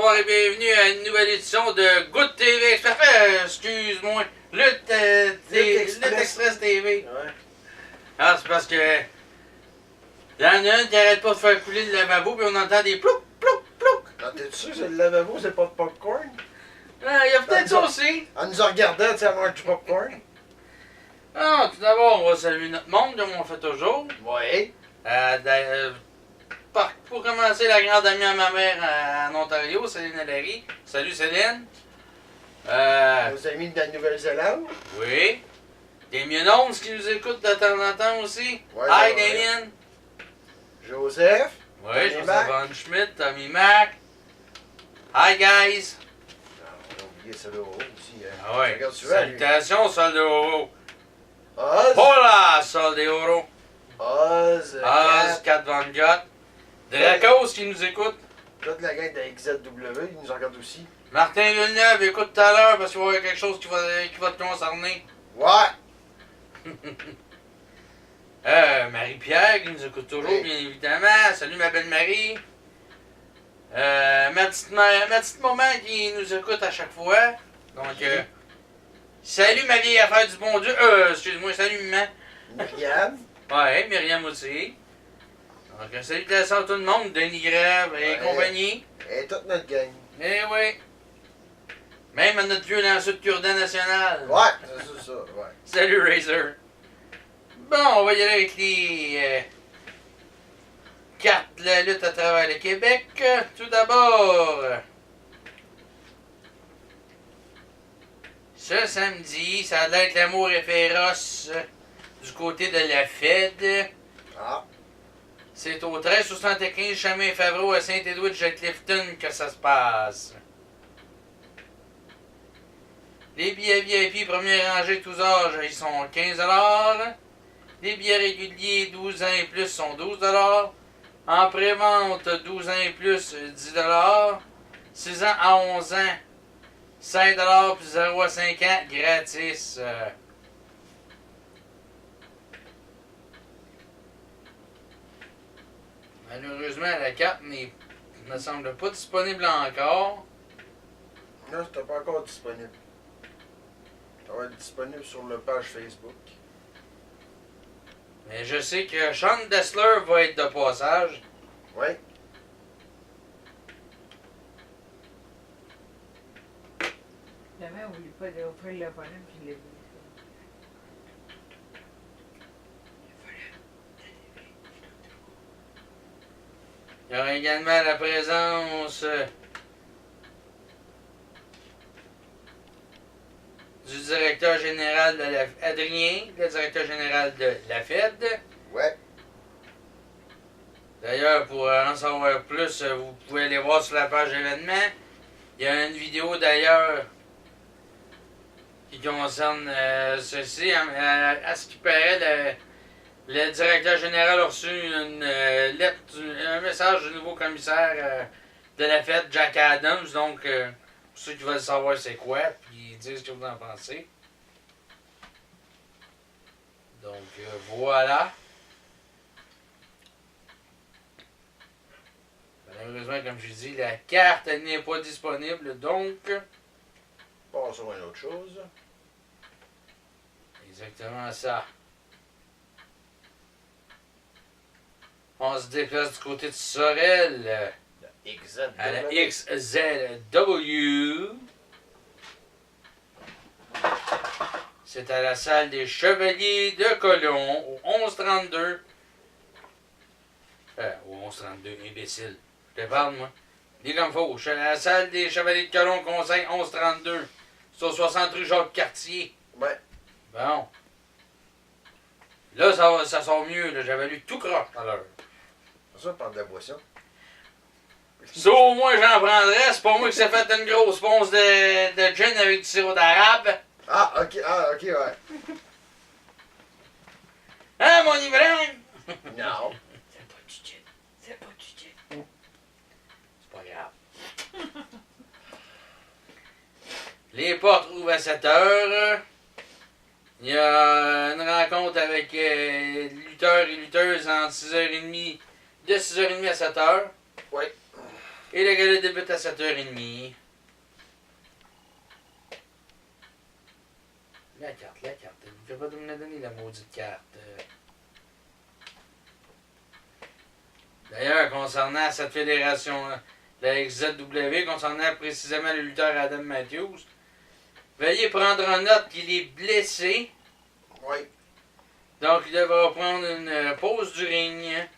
bonsoir et bienvenue à une nouvelle édition de Good TV. Excuse-moi, Lutte Express TV. Ouais. Ah, c'est parce que il y en a un qui arrête pas de faire couler le lavabo puis on entend des plouc, plouc, plouc. Ah, t'es sûr que c'est le lavabo, c'est pas de popcorn? Ah, il y a peut-être ça aussi. En nous regardant, tu sais, avoir du popcorn? Ah, tout d'abord, on va saluer notre monde comme on fait toujours. Ouais. Pour commencer, la grande amie à ma mère en Ontario, Céline Larry. Salut Céline. Nos amis de la Nouvelle-Zélande? Oui. Damien Holmes qui nous écoute de temps en temps aussi. Ouais, Hi ouais. Damien. Joseph? Oui, Tommy Joseph Mac. Von Schmidt, Tommy Mac. Hi guys. Ah, on a oublié ça là aussi. Hein. Ah ouais. Regarde souvent, lui. Salutations, Sol de Oro. Oz. Hola, Sol de Oro. Oz. Oz, Kat Van Gott. Dracos qui nous écoute. Toute la gang de XZW, ils nous regardent aussi. Martin Villeneuve, écoute tout à l'heure parce qu'il va y avoir quelque chose qui va te concerner. Ouais. Marie-Pierre qui nous écoute toujours, Oui. bien évidemment. Salut ma belle Marie. Ma petite maman qui nous écoute à chaque fois. Donc, salut ma vieille affaire du bon Dieu. Excuse-moi, salut maman. Myriam. Ouais, Myriam aussi. Donc, salutations à tout le monde, Denis Grève et Ouais. compagnie. Et toute notre gang. Eh oui. Même à notre vieux lanceur de cure-dent national. Ouais, c'est ça, ouais. Salut Razer. Bon, on va y aller avec les cartes de la lutte à travers le Québec. Tout d'abord, ce samedi, ça a l'air que l'amour est féroce du côté de la Fed. Ah. C'est au 1375 Chemin Favreau à Saint-Edwidge à Clifton que ça se passe. Les billets VIP première rangée tous âges, ils sont 15 $. Les billets réguliers 12 ans et plus sont 12 $. En pré-vente 12 ans et plus 10 $. 6 ans à 11 ans 5 $ puis 0 à 5 ans gratis. Malheureusement, la carte ne me semble pas disponible encore. Non, c'était pas encore disponible. Ça va être disponible sur la page Facebook. Mais je sais que Sean Dessler va être de passage. Ouais. Jamais oublie pas d'ouvrir le volume puis le Il y aura également la présence du directeur général de la Adrien, le directeur général de la Fed. Ouais. D'ailleurs, pour en savoir plus, vous pouvez aller voir sur la page événement. Il y a une vidéo d'ailleurs qui concerne ceci. À ce qui paraît, le directeur général a reçu une lettre, un message du nouveau commissaire de la Fed, Jack Adams. Donc, pour ceux qui veulent savoir c'est quoi, puis dire ce que vous en pensez. Donc, voilà. Malheureusement, comme je dis, la carte n'est pas disponible, donc... Passons à une autre chose. Exactement ça. On se déplace du côté de Sorel La XZW. à la XZW. C'est à la salle des Chevaliers de Colomb, au 1132. Au 1132, imbécile. Je te parle, moi. Dis comme faut. Je suis à la salle des Chevaliers de Colomb, conseil 1132. C'est au 60 rue Jacques-Cartier. Ouais. Bon. Là, ça sort mieux. Là. J'avais lu tout croche tout à l'heure. Ça, par de la boisson. Ça, au moins, j'en prendrais. C'est pas moi qui s'est fait une grosse ponce de gin avec du sirop d'arabe. Ah, ok, ouais. Hein, mon Ibrahim? Non. C'est pas du gin. C'est pas du gin. C'est pas grave. Les portes ouvrent à 7 heures. Il y a une rencontre avec lutteurs et lutteuses entre 6h30, de 6h30 à 7h. Oui. Et Et le gala débute à 7h30. La carte. Je ne vais pas me la donner, la maudite carte. D'ailleurs, concernant cette fédération, la XZW, concernant précisément le lutteur Adam Matthews, veuillez prendre en note qu'il est blessé. Oui. Donc, il devra prendre une pause du ring.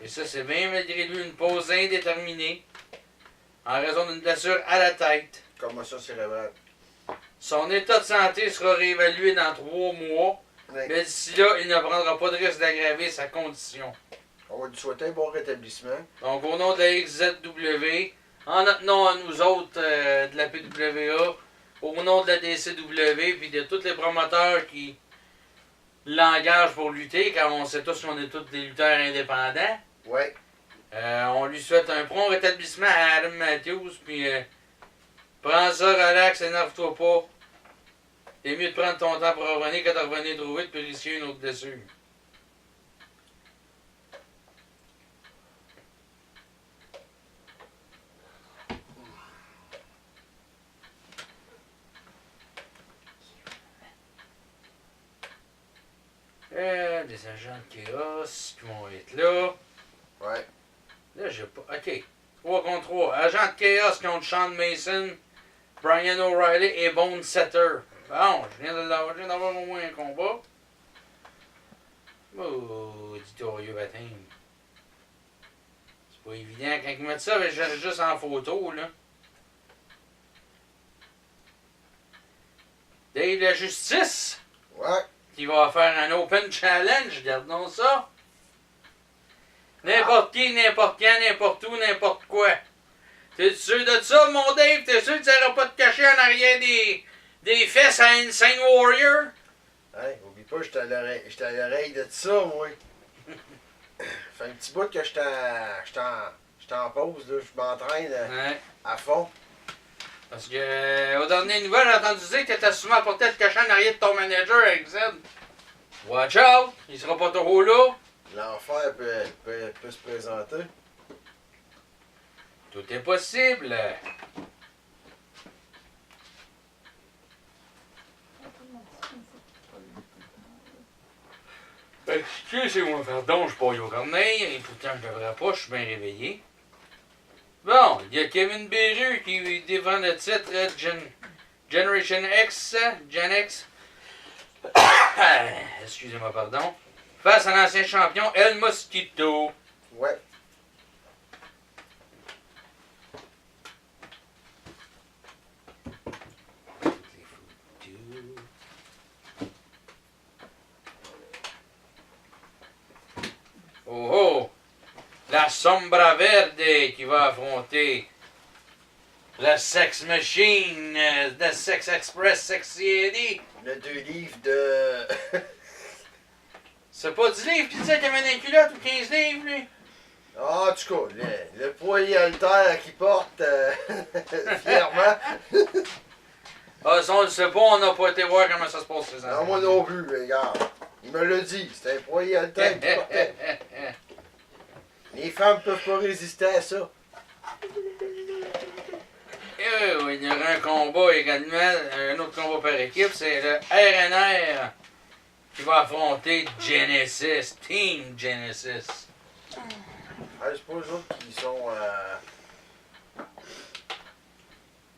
Et ça, c'est bien malgré lui une pause indéterminée. En raison d'une blessure à la tête. Commotion cérébrale. Son état de santé sera réévalué dans 3 mois. Oui. Mais d'ici là, il ne prendra pas de risque d'aggraver sa condition. On va lui souhaiter un bon rétablissement. Donc, au nom de la XZW, en notre nom à nous autres de la PWA, au nom de la DCW, puis de tous les promoteurs qui l'engagent pour lutter, car on sait tous qu'on est tous des lutteurs indépendants, Oui. on lui souhaite un prompt rétablissement à Adam Matthews, puis prends ça, relax, énerve-toi pas. C'est mieux de prendre ton temps pour revenir que de revenir trop vite puis risquer une autre blessure. Des agents de chaos qui vont être là. Ouais. Là, j'ai pas. Ok. 3 contre 3. Agent de chaos contre Sean Mason, Brian O'Reilly et Bone Setter. Bon, je viens d'avoir au moins un combat. Oh, éditorieux baptême. C'est pas évident quand ils mettent ça juste en photo, là. Dave la Justice, Ouais. qui va faire un Open Challenge, regardons ça. N'importe qui, n'importe quand, n'importe où, n'importe quoi. T'es sûr de ça, mon Dave? T'es sûr que tu n'auras pas de cacher en arrière des fesses à Insane Warrior? Hey, oublie pas, j'étais à l'oreille de ça, moi. Fait un petit bout que j'étais en pause, là. Je m'entraîne Ouais. à fond. Parce que, aux dernières nouvelles, j'ai entendu dire que t'étais souvent porté le cacher en arrière de ton manager avec Z. Watch out! Il sera pas trop là. L'enfer peut se présenter. Tout est possible. Excusez-moi, pardon, je suis pas au corneille, et pourtant je devrais pas, je suis bien réveillé. Bon, il y a Kevin Beru qui défend le titre Generation X, Gen X. Excusez-moi, pardon. Face à l'ancien champion El Mosquito. Ouais. Oh oh! La Sombra Verde qui va affronter la Sex Machine, The Sex Express Sexy Eddie. Le 2 livres de. C'est pas 10 livres qui disait qu'il y avait une culotte ou 15 livres, lui? Ah, en tout cas, le poids haltère qu'il porte fièrement. Ah, ça, on le sait pas, on n'a pas été voir comment ça se passe, ces Non, moi non plus, regarde. Il me l'a dit, c'était un poids haltère qu'il portait. Les femmes peuvent pas résister à ça. Oui, il y aura un combat également, un autre combat par équipe, c'est le RNR qui va affronter Genesis, Team Genesis. Ah, c'est pas eux autres qui sont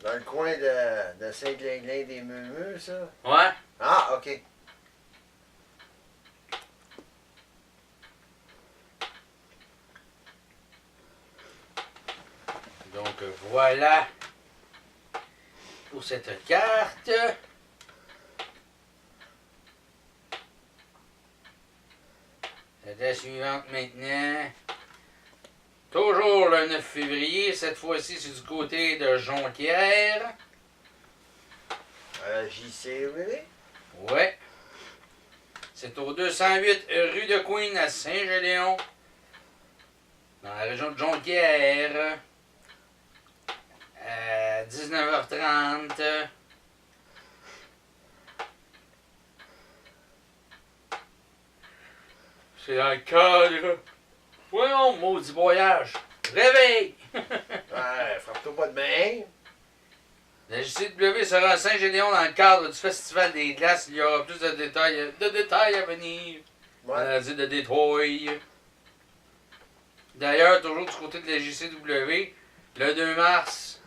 dans le coin de Saint-Glinglin des Meumeux, ça? Ouais? Ah, ok. Donc voilà pour cette carte. C'est la suivante maintenant. Toujours le 9 février, cette fois-ci c'est du côté de Jonquière. JCW? Ouais. C'est au 208 rue de Queen à Saint-Gédéon, dans la région de Jonquière. À 19h30. C'est dans le cadre. Voyons, maudit voyage. Réveille! Ouais, frappe-toi pas de main. La JCW sera à Saint-Gédéon dans le cadre du Festival des Glaces. Il y aura plus de détails à venir. On Ouais. a dit de Détroit. D'ailleurs, toujours du côté de la JCW, le 2 mars,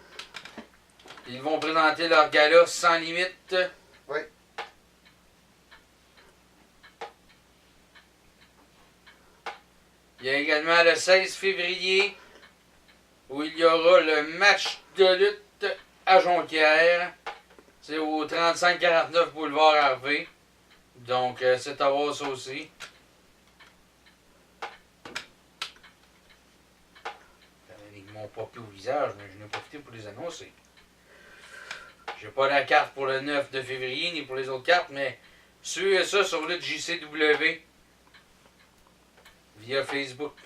ils vont présenter leur gala sans limite. Oui. Il y a également le 16 février où il y aura le match de lutte à Jonquière. C'est au 3549 boulevard Harvey. Donc, c'est à voir ça aussi. Ils m'ont popé au visage, mais je n'ai profité pour les annoncer. J'ai pas la carte pour le 9 de février ni pour les autres cartes, mais suivez ça sur le JCW via Facebook.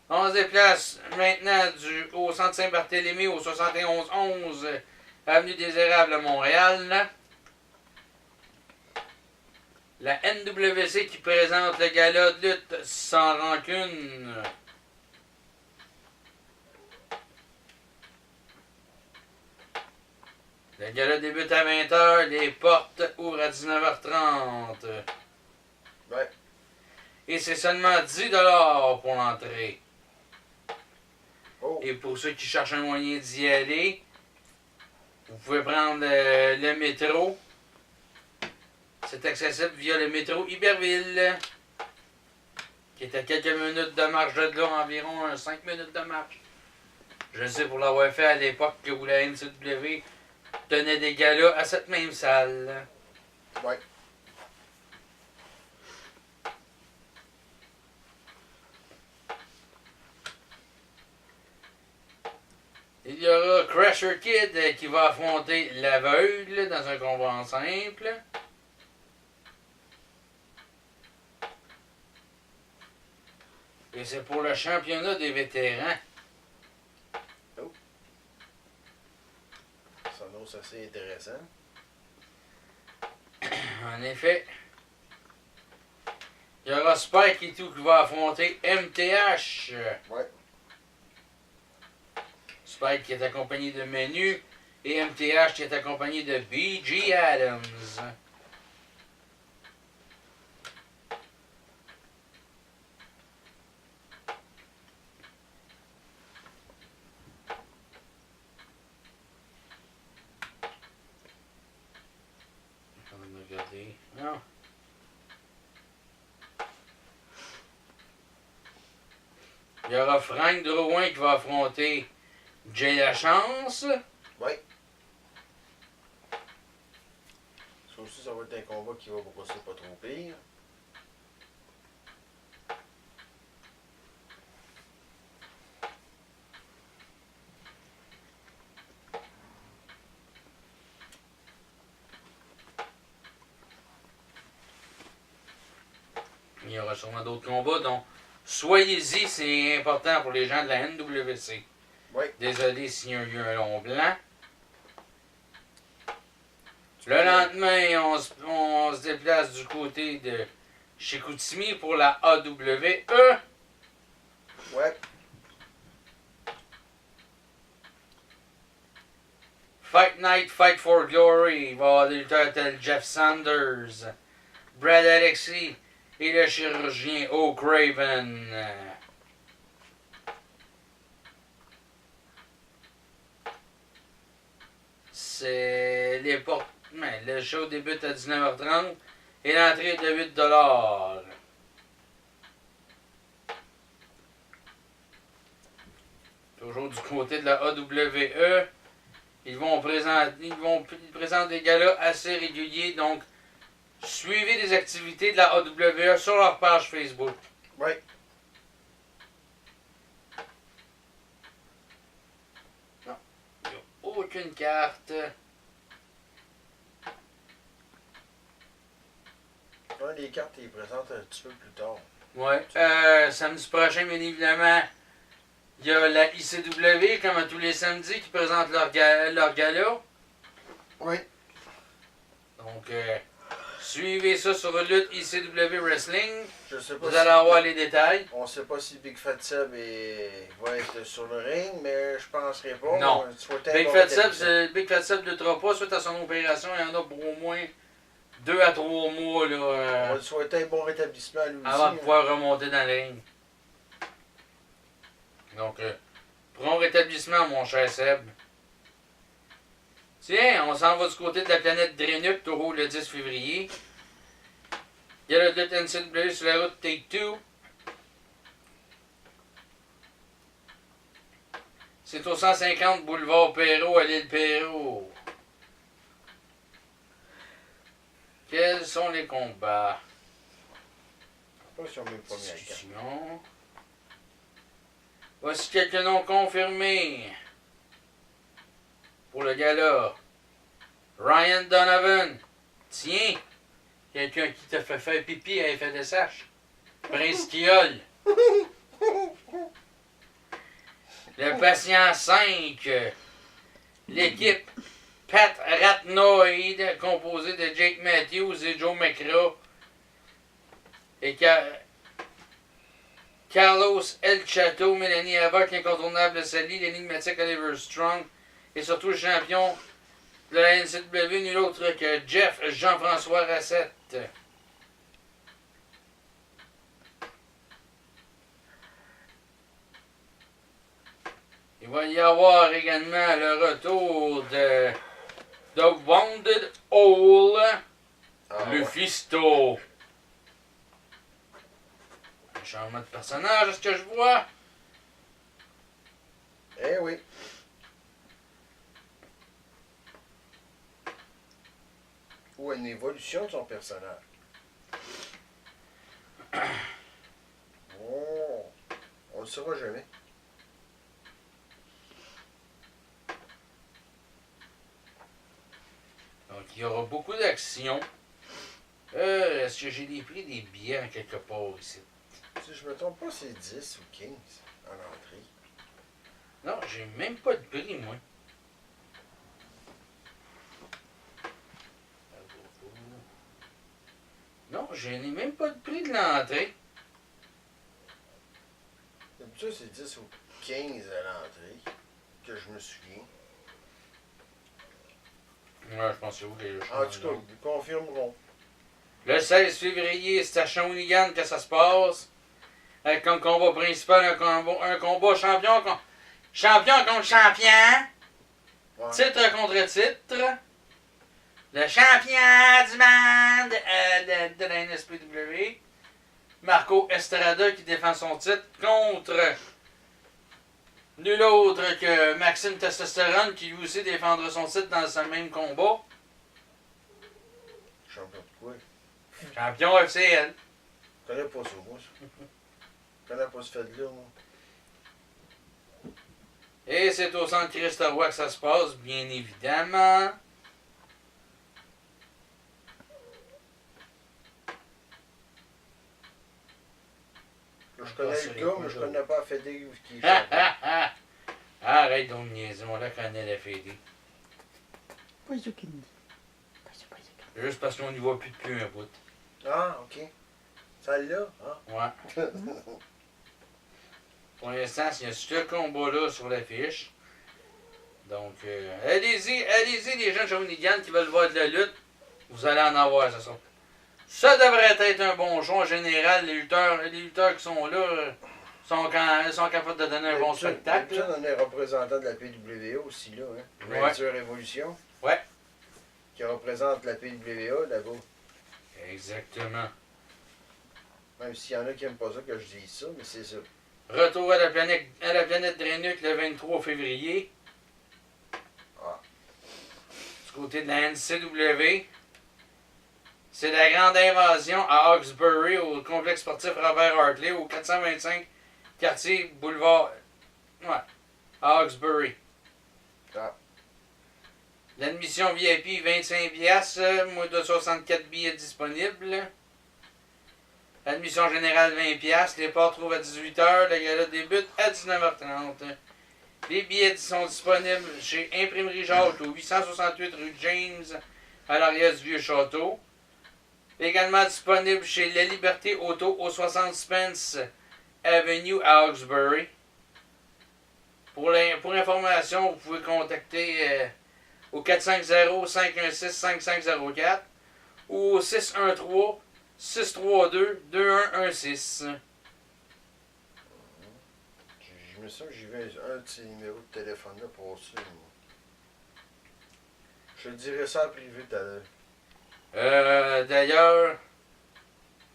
On se déplace maintenant au centre Saint-Barthélemy au 7111 avenue des Érables à Montréal. La NWC qui présente le gala de lutte sans rancune. Le gala débute à 20h, les portes ouvrent à 19h30. Ouais. Et c'est seulement 10$ pour l'entrée. Oh. Et pour ceux qui cherchent un moyen d'y aller, vous pouvez prendre le métro. C'est accessible via le métro Iberville, qui est à quelques minutes de marche de là, environ 5 minutes de marche. Je sais pour l'avoir fait à l'époque où la NCW tenait des galas à cette même salle. Ouais. Il y aura Crusher Kid qui va affronter l'aveugle dans un combat simple. Et c'est pour le championnat des vétérans. Ça annonce assez intéressant. En effet, il y aura Spike et tout qui va affronter MTH. Ouais. Spike qui est accompagné de Menu et MTH qui est accompagné de B.G. Adams. On va regarder. Non. Il y aura Frank Drouin qui va affronter Jay Lachance. Ouais. Ça aussi, ça va être un combat qui va passer pas trop pire. Il y aura sûrement d'autres combats, donc soyez-y, c'est important pour les gens de la NWC. Oui. Désolé s'il y a eu un long blanc. Le lendemain, on se déplace du côté de Chicoutimi pour la AWE. Ouais. Fight Night, Fight for Glory. Il va y avoir des lutteurs tels Jeff Sanders, Brad Alexis et le chirurgien O'Craven. C'est les portes. Le show débute à 19h30 et l'entrée est de 8$. Toujours du côté de la AWE. Ils présentent des galas assez réguliers, donc suivez les activités de la AWE sur leur page Facebook. Oui. Il n'y a aucune carte. Ouais, les cartes, ils présentent un petit peu plus tard. Ouais. Samedi prochain, bien évidemment, il y a la ICW, comme à tous les samedis, qui présente leur gala. Oui. Donc, Suivez ça sur Lutte ICW Wrestling. Je sais pas Vous allez avoir les détails. On sait pas si Big Fat Seb va être sur le ring, mais je penserais pas. Non. On souhaitait un Big bon Fat Seb, rétablissement. Big Fat Seb ne luttera pas suite à son opération. Il y en a pour au moins 2 à 3 mois là, On va lui souhaiter un bon rétablissement à lui avant aussi. de pouvoir remonter dans le ring. Donc, prompt rétablissement, mon cher Seb. Tiens, on s'en va du côté de la planète Drenuk, Taureau, le 10 février. Il y a le lutte NCW sur la route Take-Two. C'est au 150 boulevard Perrault à l'île Perrault. Quels sont les combats? Je sais pas si on met le premier à quatre. Discussion. Voici quelques noms confirmés pour le gala. Ryan Donovan. Tiens, quelqu'un qui t'a fait faire pipi à FNSH. Prince Kiol. Le patient 5. L'équipe Pat Ratnoid, composée de Jake Matthews et Joe McRae. Et Carlos El Chato, Mélanie Havoc, l'incontournable Sally, l'énigmatique Oliver Strong. Et surtout le champion de la NCW, nul autre que Jeff Jean-François Rassette. Il va y avoir également le retour de The Wounded Hole, Ah, le ouais. Fisto. Un changement de personnage, est-ce que je vois? Eh oui. Ou une évolution de son personnage. Oh, on le saura jamais. Donc, il y aura beaucoup d'actions. Est-ce que j'ai pris des billets en quelque part ici? Si je me trompe pas, c'est 10 ou 15 en entrée. Non, j'ai même pas de prix, moi. Non, je n'ai même pas de prix de l'entrée. D'habitude, c'est 10 ou 15 à l'entrée, que je me souviens. Ouais, je pense que c'est vous qui avez En tout cas, ils confirmeront. Le 16 février, c'est à Shawinigan que ça se passe. Avec comme combat principal, un combat champion contre champion. Ouais. Titre contre titre. Le champion du monde de la NSPW. Marco Estrada qui défend son titre contre nul autre que Maxime Testosterone qui lui aussi défendra son titre dans ce même combat. Champion de quoi? Champion FCN. Je connais pas ça, moi. Je connais pas ce fait-là, moi. Et c'est au centre Christ-Roi que ça se passe, bien évidemment. Je connais le gars, mais je connais pas Fédé qui est Ah, champion. ah, ah. Arrête donc de niaiser, on la connaît la Fédé. Pas Zucchini. Pas Juste parce qu'on n'y voit plus depuis un bout. Ah, ok. Celle-là? Ah. Ouais. Pour l'instant, il y a ce combat-là sur l'affiche. Donc, allez-y, les gens de Shawinigan qui veulent voir de la lutte. Vous allez en avoir, c'est ça. Ça devrait être un bon show. En général, les lutteurs qui sont là sont capables de donner un bon spectacle. D'habitude, on est représentant de la PWA aussi, là. Hein? Ouais. Ranger Révolution. Ouais. Qui représente la PWA là-bas. Exactement. Même s'il y en a qui n'aiment pas ça que je dise ça, mais c'est ça. Retour à la planète Drenuk le 23 février. Ah. Du côté de la NCW. C'est la grande invasion à Hawkesbury, au complexe sportif Robert Hartley, au 425 quartier boulevard. Ouais. À Hawkesbury. Ah. L'admission VIP 25 piastres, moins de 64 billets disponibles. Admission générale 20 piastres, les ports trouvent à 18h, le gala débute à 19h30. Les billets sont disponibles chez Imprimerie Jacques au 868 rue James, à l'arrière du Vieux Château. Également disponible chez La Liberté Auto au 60 Spence Avenue à Hawkesbury. Pour information, vous pouvez contacter au 450-516-5504 ou au 613-632-2116. Je me sens que j'ai vu un de ces numéros de téléphone-là passer. Je te dirai ça en privé tout à l'heure. D'ailleurs,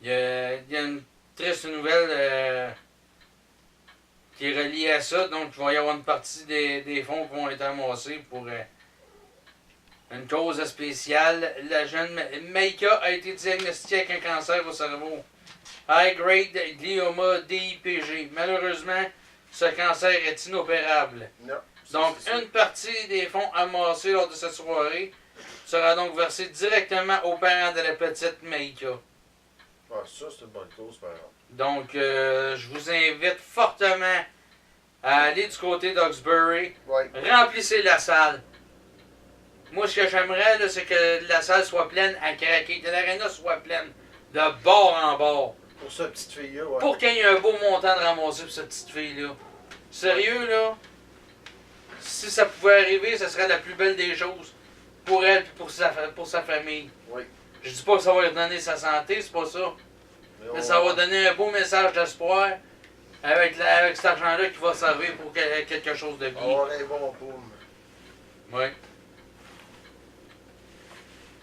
il y a une triste nouvelle qui est reliée à ça. Donc, il va y avoir une partie des fonds qui vont être amassés pour une cause spéciale. La jeune Maïka a été diagnostiquée avec un cancer au cerveau. High Grade Glioma DIPG. Malheureusement, ce cancer est inopérable. Non. Donc, une partie des fonds amassés lors de cette soirée sera donc versée directement aux parents de la petite Maïka. Ah, ça, c'est une bonne cause, par exemple. Donc, je vous invite fortement à aller du côté d'Hawkesbury. Ouais. Remplissez la salle. Moi, ce que j'aimerais, là, c'est que la salle soit pleine à craquer, que l'aréna soit pleine de bord en bord. Pour cette petite fille-là, ouais. Pour qu'il y ait un beau montant de ramasser pour cette petite fille-là. Sérieux, là? Si ça pouvait arriver, ce serait la plus belle des choses pour elle et pour sa famille. Oui. Je dis pas que ça va lui donner sa santé, c'est pas ça. Mais ça va donner un beau message d'espoir avec cet argent-là qui va servir pour quelque chose de bien. On a un bon poum. Oui.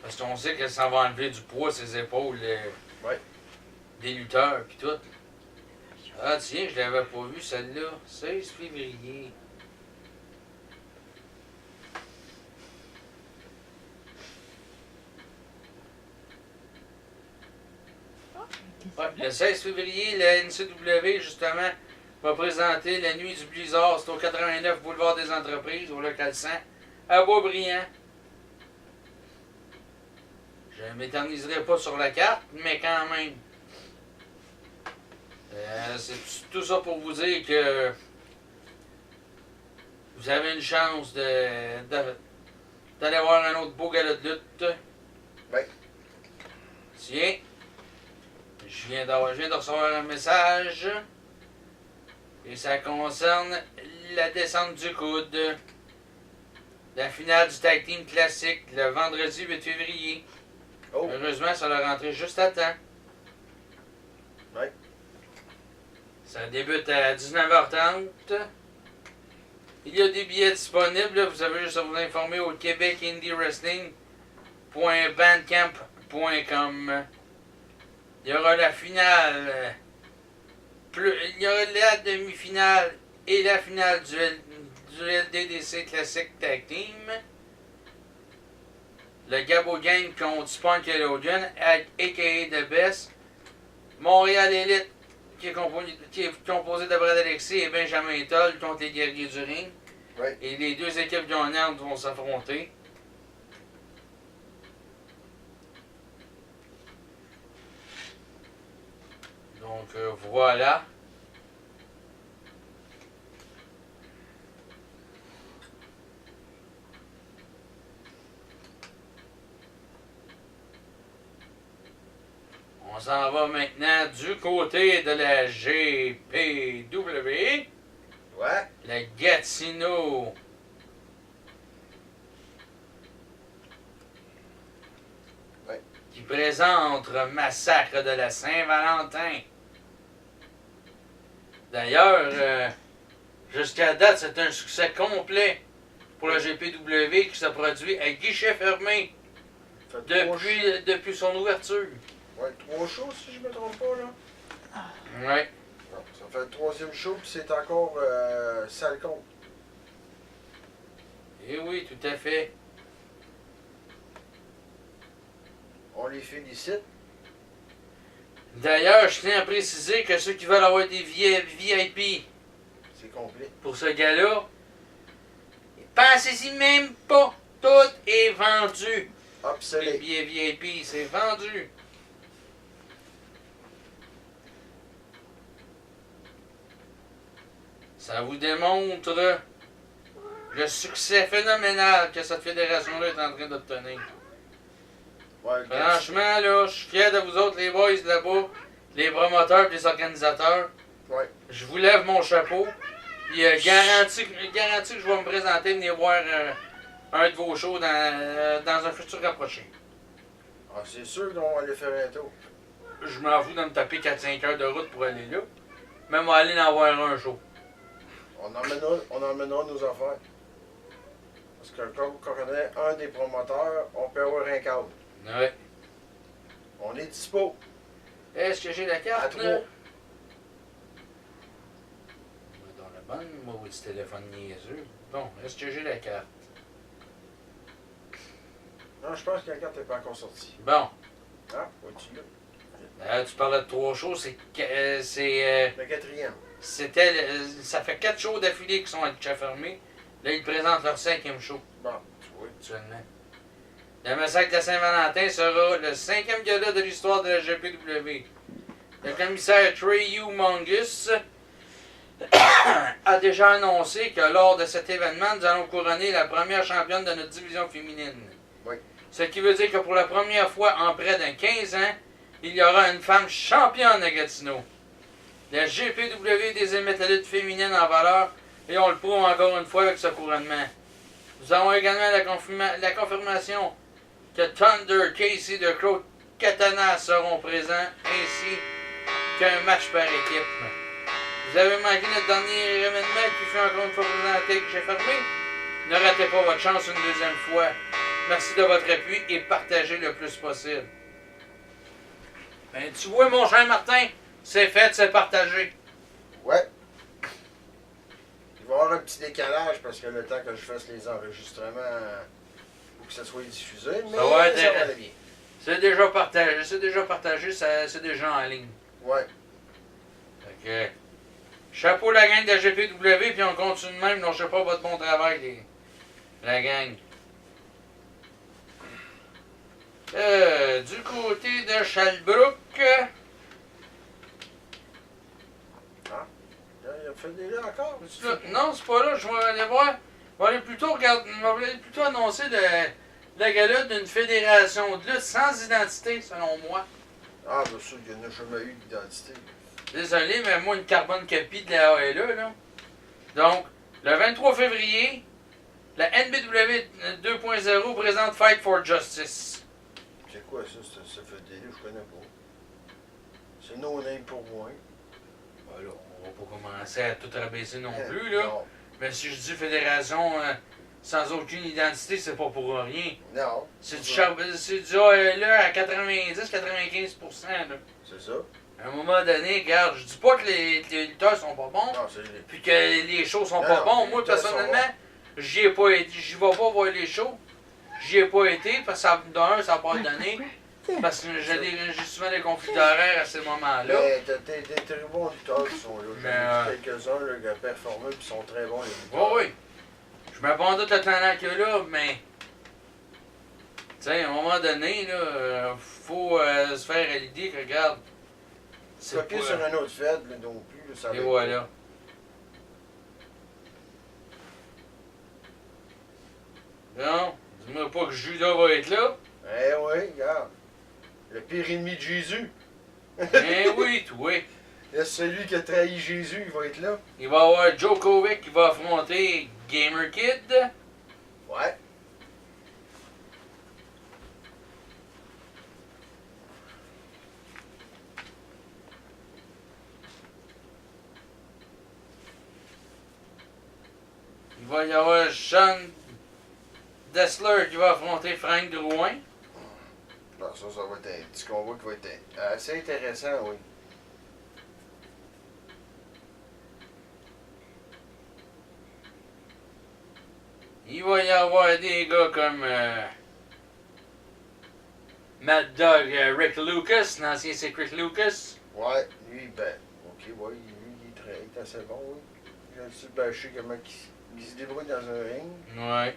Parce qu'on sait que ça va enlever du poids ses épaules Ouais. des lutteurs puis tout. Ah tiens, je l'avais pas vu celle-là. 16 février. Ouais, le 16 février, la NCW, justement, va présenter la Nuit du Blizzard. C'est au 89 Boulevard des Entreprises, au local 100, à Boisbriand. Je ne m'éterniserai pas sur la carte, mais quand même. C'est tout ça pour vous dire que vous avez une chance d'aller voir un autre beau gala de lutte. Ouais. Tiens. Je viens de recevoir un message. Et ça concerne la descente du coude. La finale du Tag Team Classique le vendredi 8 février. Oh. Heureusement, ça l'a rentré juste à temps. Ouais. Ça débute à 19h30. Il y a des billets disponibles. Vous avez juste à vous informer au québecindywrestling.bandcamp.com. Il y aura la finale, il y aura la demi-finale et la finale du LDDC Classic Tag Team. Le Gabo Gang contre Spunk et Logan, a.k.a. The Best. Montréal Elite, qui est composé de Brad Alexis et Benjamin Toll contre les Guerriers du Ring. Ouais. Et les deux équipes gagnantes vont s'affronter. Donc voilà. On s'en va maintenant du côté de la GPW. Ouais. La Gatineau. Ouais. Qui présente le massacre de la Saint-Valentin. D'ailleurs, jusqu'à date, c'est un succès complet pour la GPW qui se produit à guichet fermé depuis son ouverture. Ouais, 3 shows si je me trompe pas là. Ouais. Non, ça fait le 3e show puis c'est encore sale compte. Eh oui, tout à fait. On les félicite. D'ailleurs, je tiens à préciser que ceux qui veulent avoir des VIP C'est complet. pour ce gars-là, pensez-y même pas. Tout est vendu. Les Obsolète. billets VIP, c'est vendu. Ça vous démontre le succès phénoménal que cette fédération-là est en train d'obtenir. Ouais, Franchement, là, je suis fier de vous autres, les boys là-bas, les promoteurs et les organisateurs. Ouais. Je vous lève mon chapeau. Puis garanti que je vais me présenter, venir voir un de vos shows dans un futur rapproché. Ah, c'est sûr qu'on va aller faire un tour. Je m'en fous de me taper 4-5 heures de route pour aller là. Même aller en voir un show. On emmènera nos affaires. Parce que comme on connaît un des promoteurs, on peut avoir un cadre. Ouais. On est dispo. Est-ce que j'ai la carte? À trois. Là? Dans la bonne, moi, oui, ce téléphone niaiseux. Bon, est-ce que j'ai la carte? Non, je pense que la carte n'est pas encore sortie. Bon. Ah, vois-tu là? Tu parlais de 3 shows, c'est. Le quatrième. Ça fait 4 shows d'affilée qui sont déjà fermés. Là, ils présentent leur 5e show. Bon, tu vois. Actuellement. Le massacre de la Saint-Valentin sera le 5e gala de l'histoire de la GPW. Le commissaire Trey Humongous a déjà annoncé que lors de cet événement, nous allons couronner la première championne de notre division féminine. Oui. Ce qui veut dire que pour la première fois en près de 15 ans, il y aura une femme championne à Gatineau. La GPW désigne la lutte féminine en valeur et on le prouve encore une fois avec ce couronnement. Nous avons également la confirmation que Thunder, Casey, The Crow, Katana seront présents ainsi qu'un match par équipe. Vous avez manqué notre dernier événement qui fut encore une fois présenté que j'ai fermé? Ne ratez pas votre chance une deuxième fois. Merci de votre appui et partagez le plus possible. Ben, tu vois, mon cher Martin, c'est fait, c'est partagé. Ouais. Il va y avoir un petit décalage parce que le temps que je fasse les enregistrements, pour que ça soit diffusé, mais Ça va être- ça va aller bien. C'est déjà partagé, c'est déjà en ligne. Ouais. Fait que, chapeau la gang de la GPW, puis on continue de même, lâchez pas votre bon travail, la gang. Du côté de Sherbrooke, Il a fait des là encore. non, c'est pas là, je vais aller voir. Je vais aller plutôt annoncer le gala d'une fédération de lutte sans identité, selon moi. Ah, bien sûr, il n'y en a jamais eu d'identité. Désolé, mais moi, une carbone copie de la ALE, là. Donc, le 23 février, la NBW 2.0 présente Fight for Justice. C'est quoi ça, cette fédé-là? Je connais pas. C'est no name pour moi. Ben là, on va pas commencer à tout rabaisser non plus, là. Non. Mais si je dis fédération sans aucune identité, c'est pas pour rien. Non. C'est du ALE à 90-95%, là. C'est ça? À un moment donné, regarde, je dis pas que les lutteurs sont pas bons, Non, c'est puis que les shows sont Non, pas bons. les Moi, lutteurs personnellement, j'y ai pas été. J'y vais pas voir les shows. J'y ai pas été parce que d'un, ça n'a pas donné. Parce que j'ai souvent des conflits d'horaire à ces moments-là. Mais t'as des très bons lutteurs qui sont là. J'en ai Mais, vu quelques-uns là, qui ont performé et qui sont très bons, les Oui, lutteurs. oui. Je me pas en doute le talent qu'il y a là, mais. Tu sais, à un moment donné, là, faut se faire à l'idée que, regarde. C'est Copier pas- sur un autre fed, là, non plus, là, ça Et va être- voilà. Non, dis-moi pas que Judas va être là. Eh oui, regarde. Le pire ennemi de Jésus. Eh oui, toi. Il y a celui qui a trahi Jésus, il va être là. Il va y avoir Joe Kovic qui va affronter Gamer Kid. Ouais. Il va y avoir Sean Dessler qui va affronter Frank Drouin. Non, ça va être un petit combat qui va être assez intéressant, oui. Il va y avoir des gars comme Mad Dog Rick Lucas, l'ancien c'est Rick Lucas. Ouais, lui, ben, ok, ouais, lui, il est assez bon, oui. J'ai aussi bâché comment il se débrouille dans un ring. Ouais.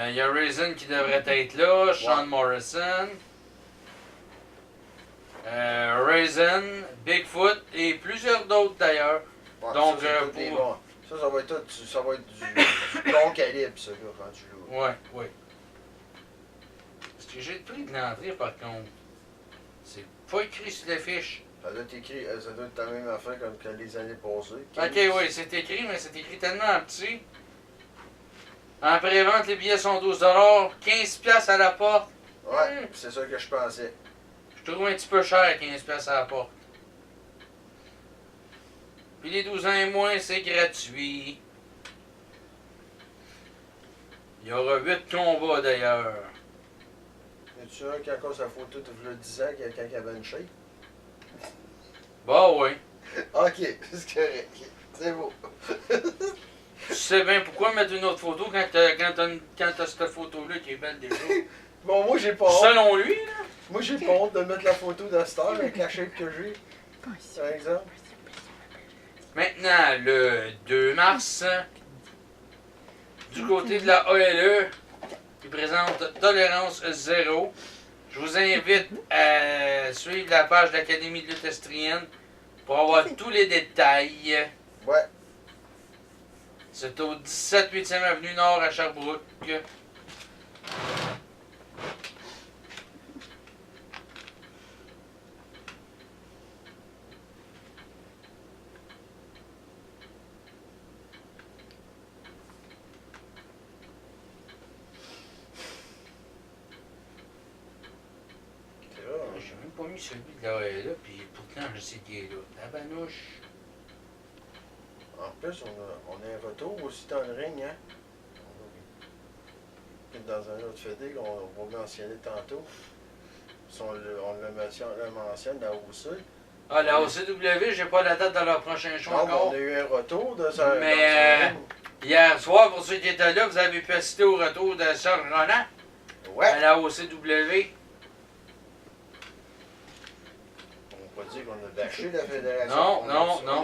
Il y a Raisin qui devrait être là, Sean Ouais. Morrison. Raisin, Bigfoot et plusieurs d'autres d'ailleurs. Ouais, Donc, ça, c'est tous des pour- bons. Ça va être du bon calibre, ça, là, rendu là. Ouais, ouais. Est-ce que J'ai le prix de l'entrée, par contre. C'est pas écrit sur la fiche. Ça doit être écrit, ça doit être la même affaire comme que les années passées. Ok, oui, c'est écrit, mais c'est écrit tellement petit. En pré-vente, les billets sont 12 $, 15$ à la porte. Ouais, c'est ça que je pensais. Je trouve un petit peu cher, 15$ à la porte. Puis les 12 ans et moins, c'est gratuit. Il y aura 8 combats d'ailleurs. Es-tu sûr qu'il y a encore sa photo de 10 ans quand il avait une shape? Bah oui. Ok, c'est correct. C'est beau. Tu sais bien pourquoi mettre une autre photo quand t'as cette photo-là qui est belle déjà. Bon, moi j'ai pas honte. Selon lui, là. Moi j'ai pas honte de mettre la photo de Star avec la shape que j'ai, par exemple. Maintenant, le 2 mars, du côté de la ALE, qui présente Tolérance Zéro, je vous invite à suivre la page de l'Académie de lutte estrienne pour avoir tous les détails. Ouais. C'est au 17 8e Avenue Nord à Sherbrooke. J'ai même pas mis celui de la là, puis pourtant je sais qu'il est là. Tabanouche. En plus, on a un retour aussi dans le ring, hein? Dans un autre fédé qu'on va mentionner tantôt. On le mentionne, la OC. Ah, la OCW, j'ai pas la date de leur prochain show Non, encore. on a eu un retour de ça. Mais hier soir, pour ceux qui étaient là, vous avez pu assister au retour de Serge Roland Ouais. à la OCW. On va pas dire qu'on a bâché la fédération. Non, On non.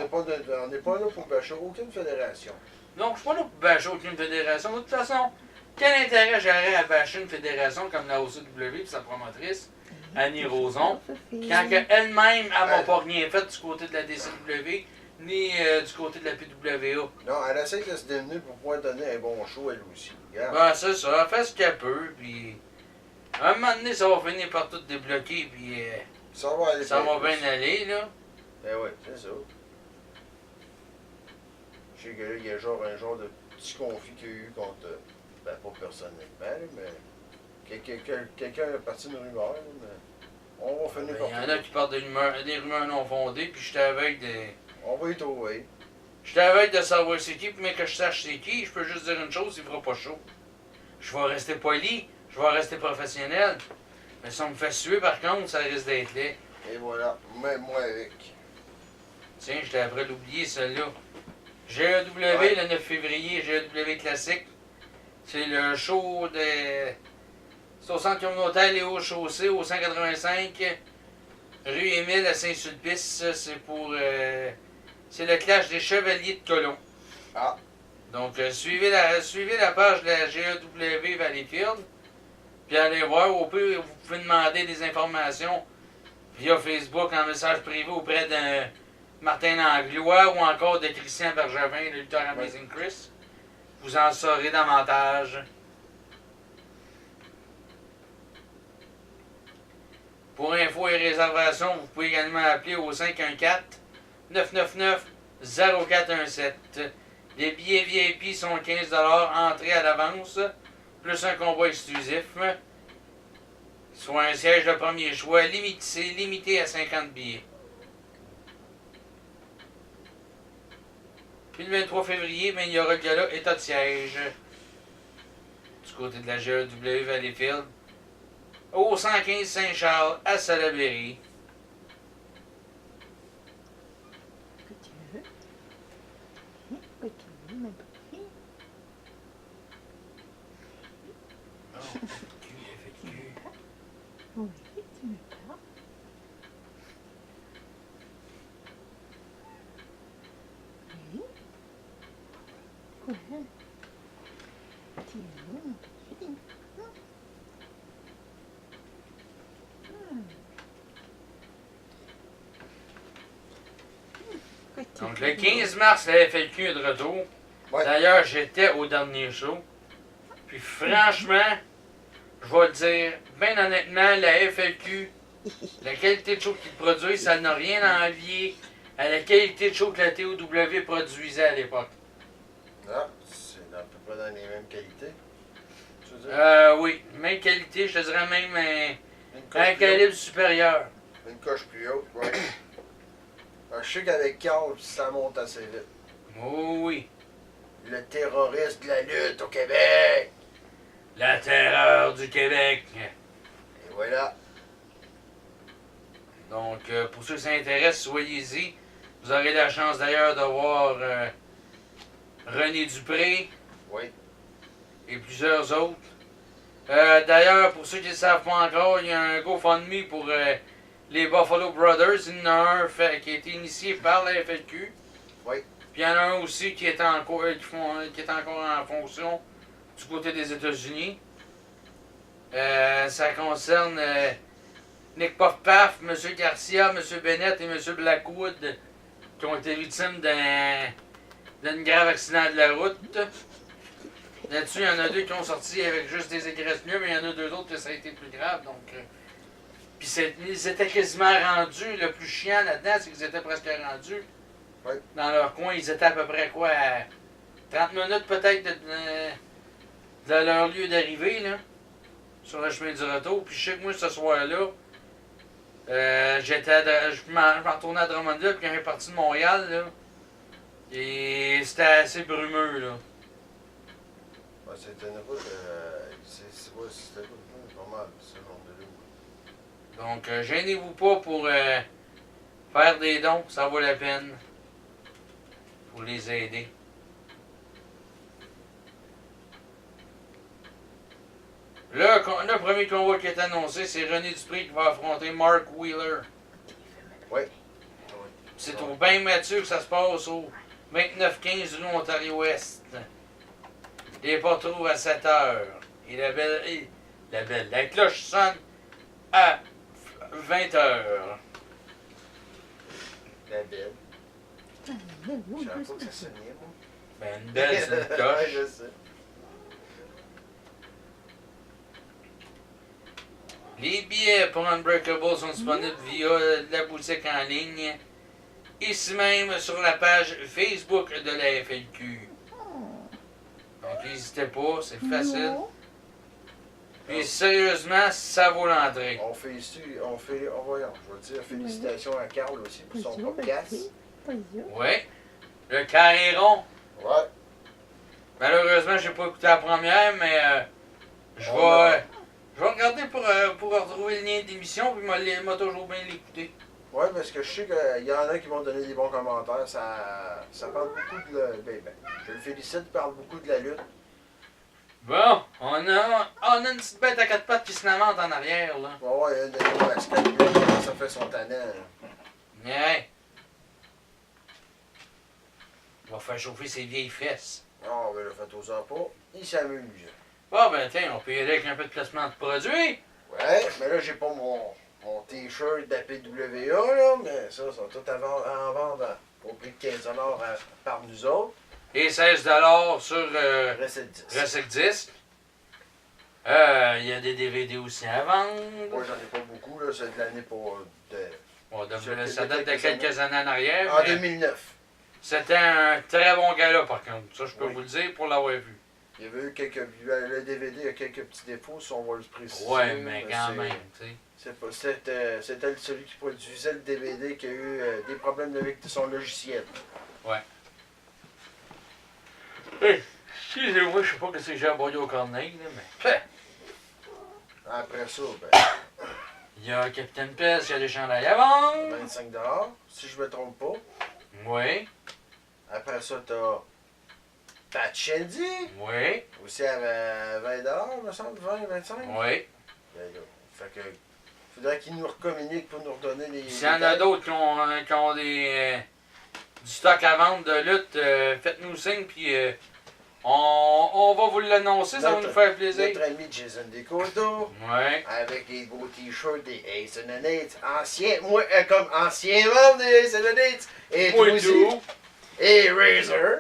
n'est pas là pour bâcher aucune fédération. Non, je suis pas là pour bâcher aucune fédération. De toute façon, quel intérêt j'aurais à bâcher une fédération comme la OCW et sa promotrice, Annie Roson, quand elle-même, elle m'a pas rien fait du côté de la DCW, ni du côté de la PWA. Non, elle essaie de se démener pour pouvoir donner un bon show, elle aussi. Regarde. Ben, c'est ça, elle fait ce qu'elle peut, puis à un moment donné, ça va finir par tout débloquer, puis Ça va aller ça va plus. bien aller, là. Ben oui, c'est ça. Je sais que là, il y a un genre de petit conflit qu'il y a eu contre. Ben, pas personnellement, mais. Quelqu'un a parti une rumeur, là, mais. On va finir par. Il y en a qui partent des rumeurs non fondées, puis j'étais avec des. On va y trouver. J'étais avec de savoir c'est qui, puis mais que je sache c'est qui, je peux juste dire une chose, il fera pas chaud. Je vais rester poli, je vais rester professionnel. Mais si on me fait suer par contre, ça risque d'être laid. Et voilà, même moi avec. Tiens, j'étais après d'oublier celle-là. GEW Ouais. le 9 février, GEW classique. C'est le show de. C'est au centre communautaire Léo Chaussée, au 185, rue Émile à Saint-Sulpice. C'est pour. C'est le clash des Chevaliers de Colomb. Ah. Donc, suivez la page de la GEW Valleyfield. Puis allez voir. Au pire, vous pouvez demander des informations via Facebook en message privé auprès de Martin Langlois ou encore de Christian Bergevin, le lutteur Amazing Chris. Vous en saurez davantage. Pour infos et réservations, vous pouvez également appeler au 514-999-0417. Les billets VIP sont 15 $, entrée à l'avance, plus un combat exclusif, soit un siège de premier choix, limité à 50 billets. Puis le 23 février, il y aura le gala état de siège du côté de la GEW Valleyfield, au 115 Saint-Charles, à Salaberry. Oui, tu me parles. Oui. Quoi? Tu es où, mon petit? Donc le 15 mars, la FLQ est de retour. Ouais. D'ailleurs, j'étais au dernier show. Puis franchement, je vais le dire, bien honnêtement, la FLQ, la qualité de show qu'ils produisent, ça n'a rien à envier à la qualité de show que la TOW produisait à l'époque. Ah, c'est à peu près dans les mêmes qualités. Tu veux dire? Oui, même qualité, je te dirais même Une coche un plus calibre supérieur. haute. Une coche plus haute, oui. Je sais qu'avec Carl, ça monte assez vite. Oh oui. Le terroriste de la lutte au Québec. La terreur du Québec. Et voilà. Donc, pour ceux qui s'intéressent, soyez-y. Vous aurez la chance d'ailleurs de voir René Dupré Oui. et plusieurs autres. D'ailleurs, pour ceux qui ne le savent pas encore, il y a un GoFundMe pour les Buffalo Brothers. Il y en a un qui a été initié par la FLQ. Oui. Puis il y en a un aussi qui est encore en fonction du côté des États-Unis. Ça concerne Nick Puff Paff, M. Garcia, M. Bennett et M. Blackwood qui ont été victimes d'un grave accident de la route. Là-dessus, il y en a deux qui ont sorti avec juste des égratignures, mais il y en a deux autres que ça a été plus grave. Donc, puis ils étaient quasiment rendus. Le plus chiant là-dedans, c'est qu'ils étaient presque rendus. Oui. Dans leur coin, ils étaient à peu près quoi, à 30 minutes peut-être de leur lieu d'arrivée, là, sur le chemin du retour. Puis je sais que moi, ce soir-là, je m'en retournais à Drummondville, puis quand je suis parti de Montréal, là, et c'était assez brumeux, là. Ouais, c'était une route. C'était pas mal, ce genre de là. Donc, gênez-vous pas pour faire des dons, ça vaut la peine pour les aider. Le premier combat qui est annoncé, c'est René Dupré qui va affronter Mark Wheeler. Oui. C'est au Bain Mathieu que ça se passe au 29-15 rue Ontario-Ouest. Les portes trouvent à 7h. Et la cloche sonne à 20h. La belle. Je savais pas que ça sonnait, moi. Ben, une belle, c'est une Ouais, cloche. je sais. Les billets pour Unbreakable sont disponibles via la boutique en ligne. Ici même sur la page Facebook de la FLQ. Donc n'hésitez pas, c'est facile. Puis sérieusement, ça vaut l'entrée. Voyons, je veux dire, félicitations à Carl aussi pour son podcast. Oui. Le carré rond. Ouais. Malheureusement, j'ai pas écouté la première, mais je vais regarder pour retrouver le lien d'émission, puis m'a toujours bien l'écouter. Ouais, parce que je sais qu'il y en a qui vont donner des bons commentaires. Ça parle beaucoup de la. Je le félicite, il parle beaucoup de la lutte. Bon, on a une petite bête à quatre pattes qui se lamente en arrière, là. Ouais, il y a une mascotte, ça fait son tannant. Ouais. Il va faire chauffer ses vieilles fesses. Ah, ben là, faites-en pas. Il s'amuse. Bon, ben tiens, on peut y aller avec un peu de placement de produits. Ouais, mais là, j'ai pas mon t-shirt d'APWA, là, mais ça, sont tous en vente au prix de 15$ par nous autres. Et 16$ sur Recette 10. Recette 10. Il y a des DVD aussi à vendre. Moi, j'en ai pas beaucoup, là. C'est de l'année pour. Bon, ça date de quelques années en arrière. En mais 2009. c'était un très bon gars-là, par contre. Ça, je peux Oui. vous le dire pour l'avoir vu. Il y avait eu quelques. Le DVD a quelques petits défauts, si on va le préciser. Ouais, mais quand même, tu sais. C'était celui qui produisait le DVD qui a eu des problèmes avec son logiciel. Ouais. Hey, excusez-moi, je sais pas que c'est que j'ai abordé au corneille, là, mais. Après ça, Il y a Captain Pest, il y a des chandails à vendre. 25$, si je me trompe pas. Oui, Après ça, t'as Pat Shandy, oui, aussi à 20$, me semble, 20, 25$. oui. Ben là, fait que, faudrait qu'ils nous recommuniquent pour nous redonner les. S'il y en a d'autres qui ont du stock à vendre de lutte, faites-nous signe, puis on va vous l'annoncer, ça va nous faire plaisir. Notre ami Jason Decoto, Ouais. avec les beaux t-shirts des Ace and the Nates, comme ancien membre des Ace and the Nates, et Moi toi aussi, tout. et Razor.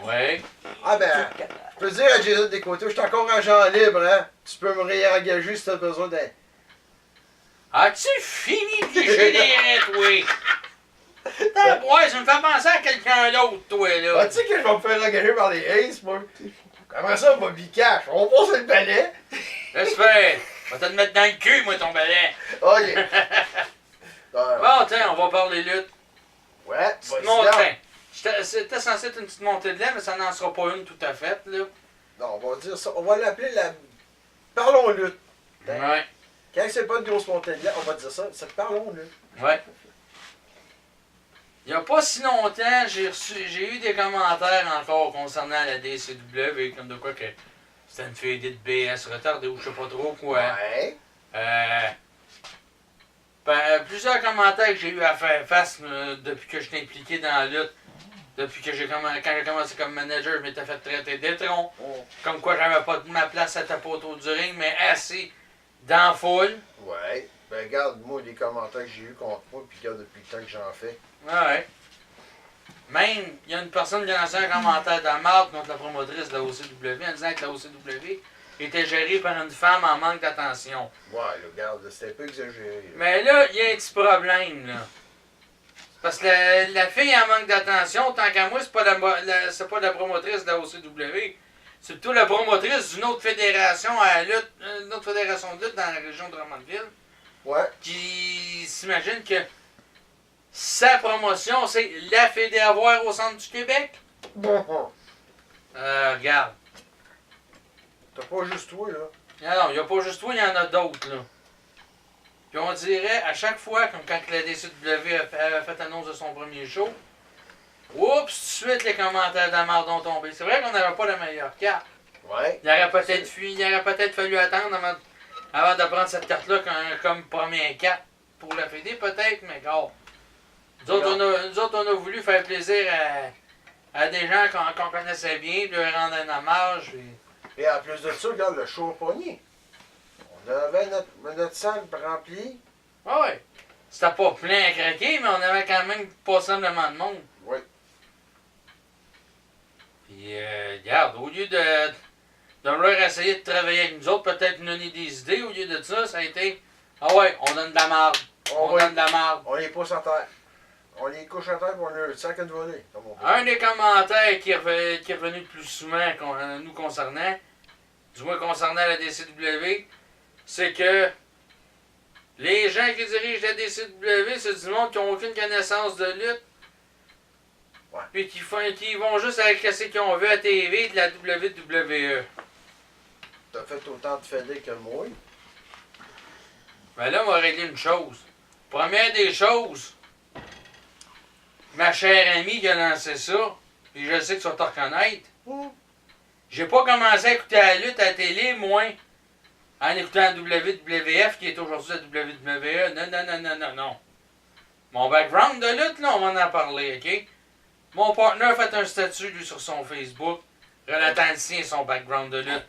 Ouais. Ah ben, Je peux dire à Jason Descoteaux, je suis encore agent libre, hein. Tu peux me réengager si t'as besoin d'un. As-tu fini de licher les raies, toi? Ouais, ça me fait penser à quelqu'un d'autre, toi, Ah, là. tu sais que je vais me faire engager par les Ace, moi. Comment ça, Bobby Cash? On passe le balai. Laisse faire. Je vais te le mettre dans le cul, moi, ton balai. Oh, yeah. Bon, tiens, on va parler lutte. Ouais, Petite vas-y montée. donc. C'était censé être une petite montée de lait, mais ça n'en sera pas une tout à fait, là. Non, on va dire ça. On va l'appeler la. Parlons lutte. Ouais, Quand c'est pas une grosse montée de lait, on va dire ça. C'est parlons lutte. ouais. Il n'y a pas si longtemps, j'ai eu des commentaires encore concernant la DCW, comme de quoi que c'était une fédé de BS retardée ou je sais pas trop quoi. Ouais. Plusieurs commentaires que j'ai eu à faire face depuis que j'étais impliqué dans la lutte. Depuis que quand j'ai commencé comme manager, je m'étais fait traiter d'étron. Oh. Comme quoi j'avais pas de ma place à taper autour du ring, mais assez dans la foule. Ouais. Ben, regarde, moi, les commentaires que j'ai eu contre moi, puis regarde depuis le temps que j'en fais. Ouais. Même, il y a une personne qui a lancé un commentaire de marde contre la promotrice de la OCW en disant que la OCW était gérée par une femme en manque d'attention. Ouais, là, regarde, c'était un peu exagéré. Là. Mais là, il y a un petit problème, là. Parce que la fille en manque d'attention, tant qu'à moi, c'est pas la promotrice de la OCW. C'est plutôt la promotrice d'une autre fédération à lutte, une autre fédération de lutte dans la région de Drummondville. Ouais. Qui s'imagine que sa promotion, c'est la fédé à voir au centre du Québec. Bon. Regarde. T'as pas juste toi, là. Non, il n'y a pas juste toi, il y en a d'autres, là. Puis on dirait, à chaque fois, comme quand la DCW a fait annonce de son premier show, oups, tout de suite, les commentaires de la merde ont tombé. C'est vrai qu'on n'avait pas la meilleure carte. Ouais. Il aurait peut-être fallu attendre avant de prendre cette carte-là comme première carte pour la fédé, peut-être, mais gars. Nous autres, on a voulu faire plaisir à des gens qu'on connaissait bien, leur rendre un hommage. Et en plus de ça, regarde le show pogné. On avait notre salle remplie. Ah ouais. C'était pas plein à craquer, mais on avait quand même passablement de monde. Oui. Puis, regarde, au lieu de leur essayer de travailler avec nous autres, peut-être nous donner des idées, au lieu de ça, ça a été ah ouais, on donne de la marde. On donne de la marde. On les pousse à terre. On les couche à terre et on leur sac à voler. Un des commentaires qui est revenu le plus souvent nous concernant, du moins concernant la DCW, c'est que les gens qui dirigent la DCW, c'est du monde qui n'ont aucune connaissance de lutte. Ouais. Puis qui vont juste avec ce qu'ils ont vu à TV de la WWE. T'as fait autant de fédés que moi. Ben là, on va régler une chose. Première des choses, ma chère amie qui a lancé ça, puis je sais que tu vas te reconnaître, j'ai pas commencé à écouter la lutte à la télé, moi, en écoutant la WWF, qui est aujourd'hui la WWE. Non. Mon background de lutte, là, on va en parler, OK? Mon partenaire a fait un statut, lui, sur son Facebook, relatant le sien et son background de lutte.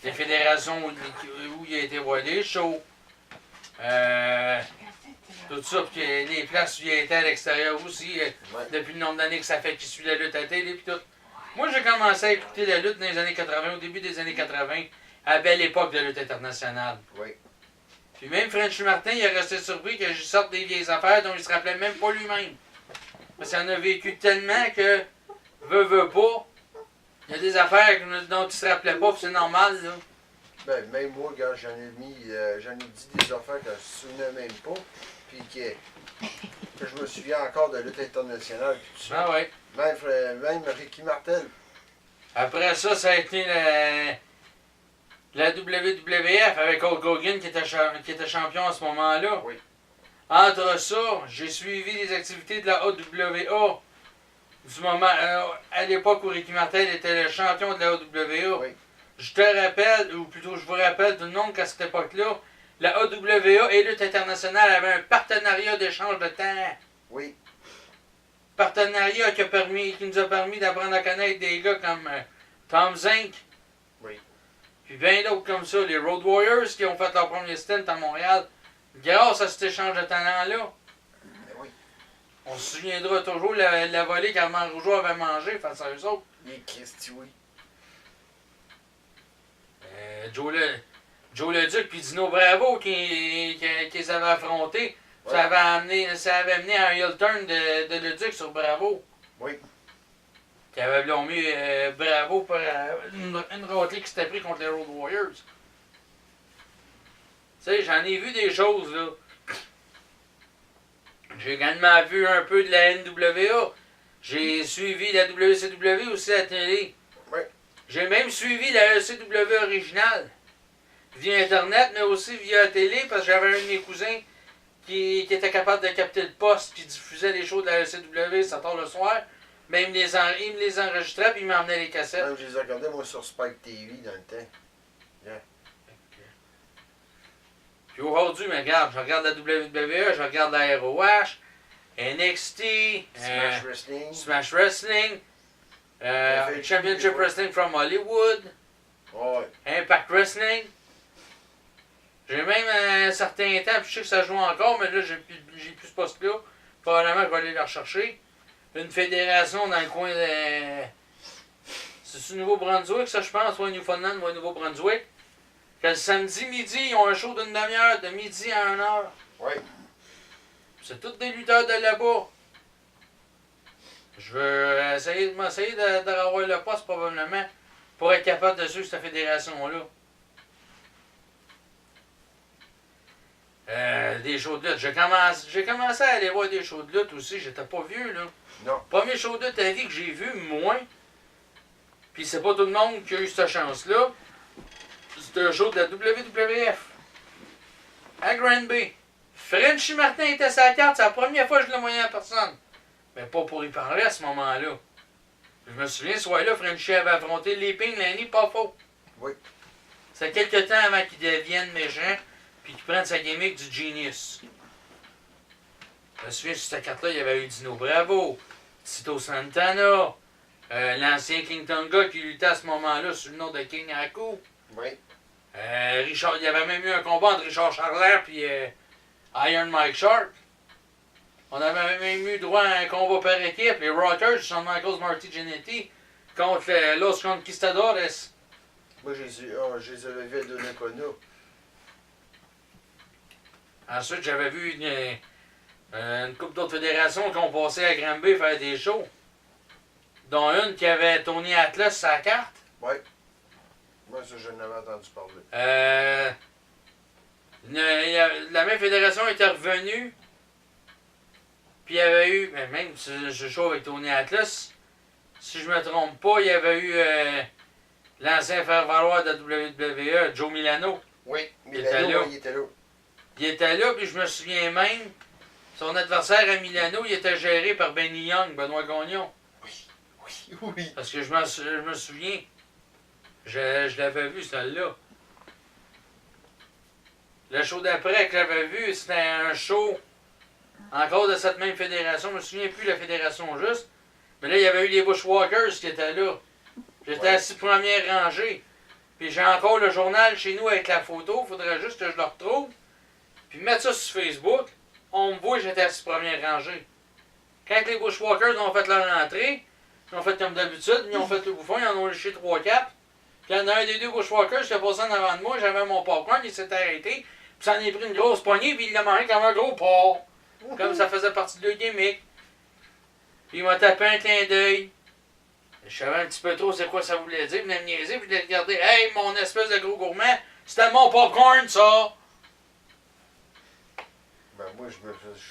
Les fédérations où il a été voir des shows. Tout ça, puis les places où il a été à l'extérieur aussi, depuis le nombre d'années que ça fait qu'il suit la lutte à la télé, puis tout. Moi, j'ai commencé à écouter la lutte dans les années 80, au début des années 80, à la belle époque de la lutte internationale. Oui. Puis même Frenchy Martin, il est resté surpris que je sorte des vieilles affaires dont il se rappelait même pas lui-même. Parce qu'il en a vécu tellement que, veut pas, il y a des affaires dont il se rappelait pas, puis c'est normal, là. Ben, même moi, gars, j'en ai dit des affaires que je me souvenais même pas, puis que je me souviens encore de lutte internationale, puis tout ça. Ah ouais. Même Ricky Martel. Après ça, ça a été la WWF avec Hulk Hogan qui était champion à ce moment-là. Oui. Entre ça, j'ai suivi les activités de la AWA. Du moment, à l'époque où Ricky Martel était le champion de la AWA. Oui. Je te rappelle, ou plutôt je vous rappelle tout le monde qu'à cette époque-là, la AWA et Lutte Internationale avaient un partenariat d'échange de temps. Oui. Partenariat qui nous a permis d'apprendre à connaître des gars comme Tom Zink. Oui. Puis bien d'autres comme ça, les Road Warriors qui ont fait leur premier stint à Montréal. Grâce à cet échange de talent-là. Oui. On se souviendra toujours la volée qu'Armand Rougeau avait mangée face à eux autres. Les Christy, oui. Joe Leduc puis Dino Bravo qui les avaient affrontés. Ouais. Ça avait amené à un heel turn de Leduc sur Bravo. Oui. Qui avait blâmé Bravo pour une rôtie qui s'était pris contre les Road Warriors. Tu sais, j'en ai vu des choses, là. J'ai également vu un peu de la NWA. J'ai suivi la WCW aussi à la télé. Oui. J'ai même suivi la ECW originale. Via Internet, mais aussi via la télé, parce que j'avais un de mes cousins qui était capable de capter le poste, qui diffusait les shows de la ECW 7h le soir. Mais il me les enregistrait, puis il m'emmenait les cassettes. Même je les regardais, moi, sur Spike TV dans le temps. Puis aujourd'hui, mais regarde, je regarde la WWE, je regarde la ROH, NXT, Smash Wrestling, Championship Wrestling from Hollywood, Ouais. Impact Wrestling. J'ai même un certain temps, puis je sais que ça joue encore, mais là, j'ai plus ce poste-là. Probablement, je vais aller le rechercher. Une fédération dans le coin de... C'est-tu Nouveau-Brunswick, ça, je pense, ou Newfoundland, ou Nouveau-Brunswick. Que le samedi midi, ils ont un show d'une demi-heure, de midi à 1h. Oui. C'est tous des lutteurs de là-bas. Je veux m'essayer d'avoir le poste, probablement, pour être capable de suivre cette fédération-là. Des shows de lutte. J'ai commencé à aller voir des shows de lutte aussi. J'étais pas vieux, là. Non. Premier show de lutte à vie que j'ai vu, moins. Puis c'est pas tout le monde qui a eu cette chance-là. C'est un show de la WWF. À Granby. Frenchy Martin était sa carte. C'est la première fois que je le voyais en personne. Mais pas pour y parler à ce moment-là. Je me souviens, ce soir-là, Frenchy avait affronté Leaping Lanny, pas faux. Oui. C'est quelques temps avant qu'il devienne méchant. Puis qu'il prenne sa gimmick du Genius. Je me souviens, sur cette carte-là, il y avait eu Dino Bravo, Tito Santana, l'ancien King Tonga qui luttait à ce moment-là sous le nom de King Haku. Oui. Richard, il y avait même eu un combat entre Richard Charler et Iron Mike Sharp. On avait même eu droit à un combat par équipe. Les Rockers, Shawn Michaels, Marty Jannetty, contre Los Conquistadores. Moi, je les avais vus à Donnacona. Ensuite, j'avais vu une couple d'autres fédérations qui ont passé à Granby faire des shows. Dont une qui avait Tony Atlas sur sa carte. Oui. Moi, ça, je n'avais entendu parler. La même fédération était revenue. Puis il y avait eu, même ce show avec Tony Atlas, si je me trompe pas, il y avait eu l'ancien faire-valoir de la WWE, Joe Milano. Oui, Milano, Milano, il était là. Il était là, puis je me souviens même, son adversaire à Milano, il était géré par Benny Young, Benoît Gagnon. Oui. Parce que je me souviens, je l'avais vu, celle-là. Le show d'après que j'avais vu, c'était un show encore de cette même fédération. Je me souviens plus de la fédération juste. Mais là, il y avait eu les Bushwalkers qui étaient là. J'étais assis première rangée. Puis j'ai encore le journal chez nous avec la photo. Faudrait juste que je le retrouve. Puis mettre ça sur Facebook. On me voit, j'étais assis première rangée. Quand les Bushwalkers ont fait leur entrée, ils ont fait comme d'habitude, ils ont fait le bouffon, ils en ont léché 3-4. Puis il y en a un des deux Bushwalkers qui est passé en avant de moi, j'avais mon popcorn, il s'est arrêté. Puis ça en est pris une grosse poignée, puis il l'a mangé comme un gros porc. Comme ça faisait partie de leur gimmick. Puis il m'a tapé un clin d'œil. Je savais un petit peu trop c'est quoi ça voulait dire, il venait me niaiser, puis je l'ai regardé. Hey, mon espèce de gros gourmand, c'était mon popcorn, ça! Ben moi,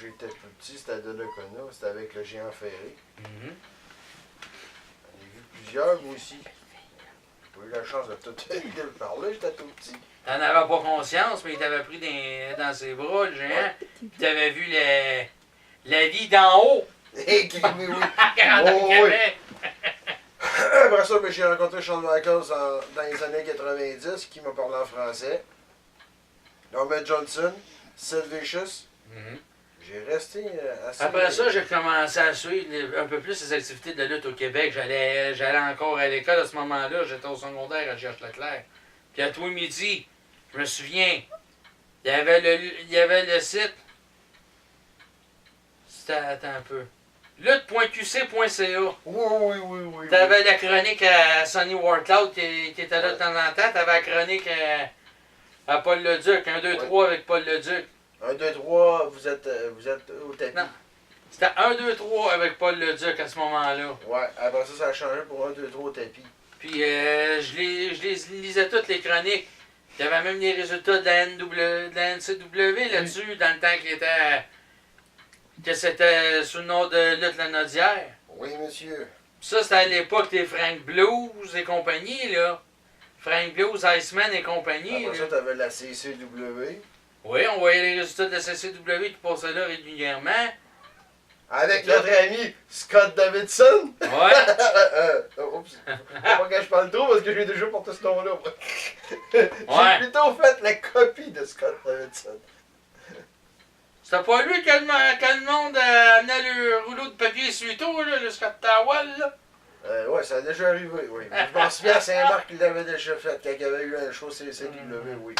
j'étais plus petit, c'était à Donnacona, c'était avec le géant ferré. J'en ai vu plusieurs, moi aussi. J'ai pas eu la chance de tout de parler, j'étais tout petit. T'en avais pas conscience, mais il t'avait pris dans ses bras, le géant. Puis t'avais vu la vie d'en haut. Hé, oui, oui. Oh, oui. Après ça, j'ai rencontré Shawn Michaels dans les années 90, qui m'a parlé en français. Norman Johnson, Sid Vicious. J'ai resté assez... Après ça, j'ai commencé à suivre un peu plus les activités de lutte au Québec. J'allais encore à l'école à ce moment-là. J'étais au secondaire à Gierge-Leclerc. Puis à tous les midis, je me souviens, il y avait le site. C'était, attends un peu. lutte.qc.ca. Oui. T'avais la chronique à Sonny Warcloud qui était là de temps en temps. T'avais la chronique à Paul Leduc, 1, 2, 3 avec Paul Leduc. 1, 2, 3, vous êtes au tapis. Non. C'était 1, 2, 3 avec Paul Leduc à ce moment-là. Ouais, après ça a changé pour 1, 2, 3 au tapis. Puis je les lisais toutes les chroniques. Il y avait même les résultats de la NCW là-dessus, dans le temps que c'était sous le nom de Lutte Lanaudière. Oui, monsieur. Ça, c'était à l'époque des Frank Blues et compagnie, là. Frank Blues, Iceman et compagnie. Après là. ça, t'avais la CCW. Oui, on voyait les résultats de la CCW qui passaient là régulièrement. Avec notre ami Scott Davidson. Ouais. Oups. Faut pas que je parle trop parce que j'ai déjà porté ce nom-là. moi. Ouais. J'ai plutôt fait la copie de Scott Davidson. C'était pas lui quand le monde amenait le rouleau de papier suito, là, le Scott Towel, là. Ouais, ça a déjà arrivé, oui. Je m'en souviens à Saint-Marc qu'il l'avait déjà fait quand il y avait eu un show CCW, oui.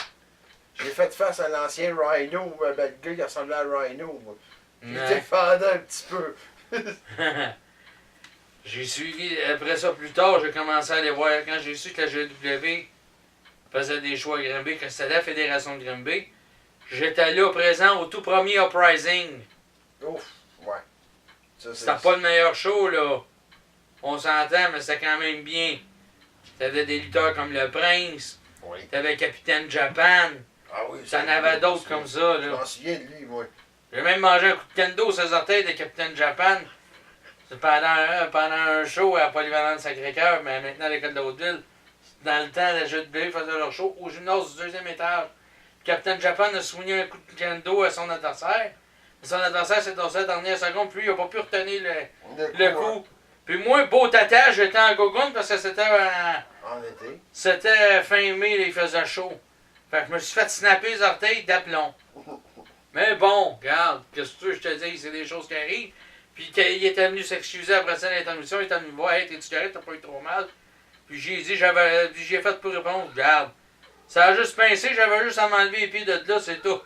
J'ai fait face à l'ancien Rhino, le gars qui ressemblait à Rhino, moi. J'ai Ouais. défendu un petit peu. J'ai suivi, après ça, plus tard, j'ai commencé à aller voir, quand j'ai su que la GW faisait des choix à Grimby, que c'était la Fédération de Grimby, j'étais là présent au tout premier Uprising. Ouf, ouais. Ça, C'était pas le meilleur show, là. On s'entend, mais c'était quand même bien. T'avais des lutteurs comme le Prince, Oui. t'avais Capitaine Japan, Ah oui, t'en avais d'autres comme ça, Je là. m'en souviens de lui, moi. J'ai même mangé un coup de kendo sur les orteils de Capitaine Japan. C'est pendant un show à Polyvalente Sacré-Cœur, mais maintenant à l'école de Hauteville. Dans le temps, la GW faisait leur show au gymnase du 2e étage. Capitaine Japan a soigné un coup de kendo à son adversaire. Son adversaire s'est tombé à la dernière seconde, puis il n'a pas pu retenir le coup. Puis moi, beau tata, j'étais en gogoune parce que En été. c'était fin mai, là, il faisait chaud. Fait que je me suis fait snapper les orteils d'aplomb. Mais bon, regarde, qu'est-ce que tu veux, je te dis, c'est des choses qui arrivent. Puis il était venu s'excuser après ça à l'intermission, il était venu me voir, hey, t'es-tu correct, t'as pas eu trop mal. Puis j'ai dit, puis j'ai fait pour répondre, regarde, ça a juste pincé, j'avais juste à m'enlever les pieds de là, c'est tout.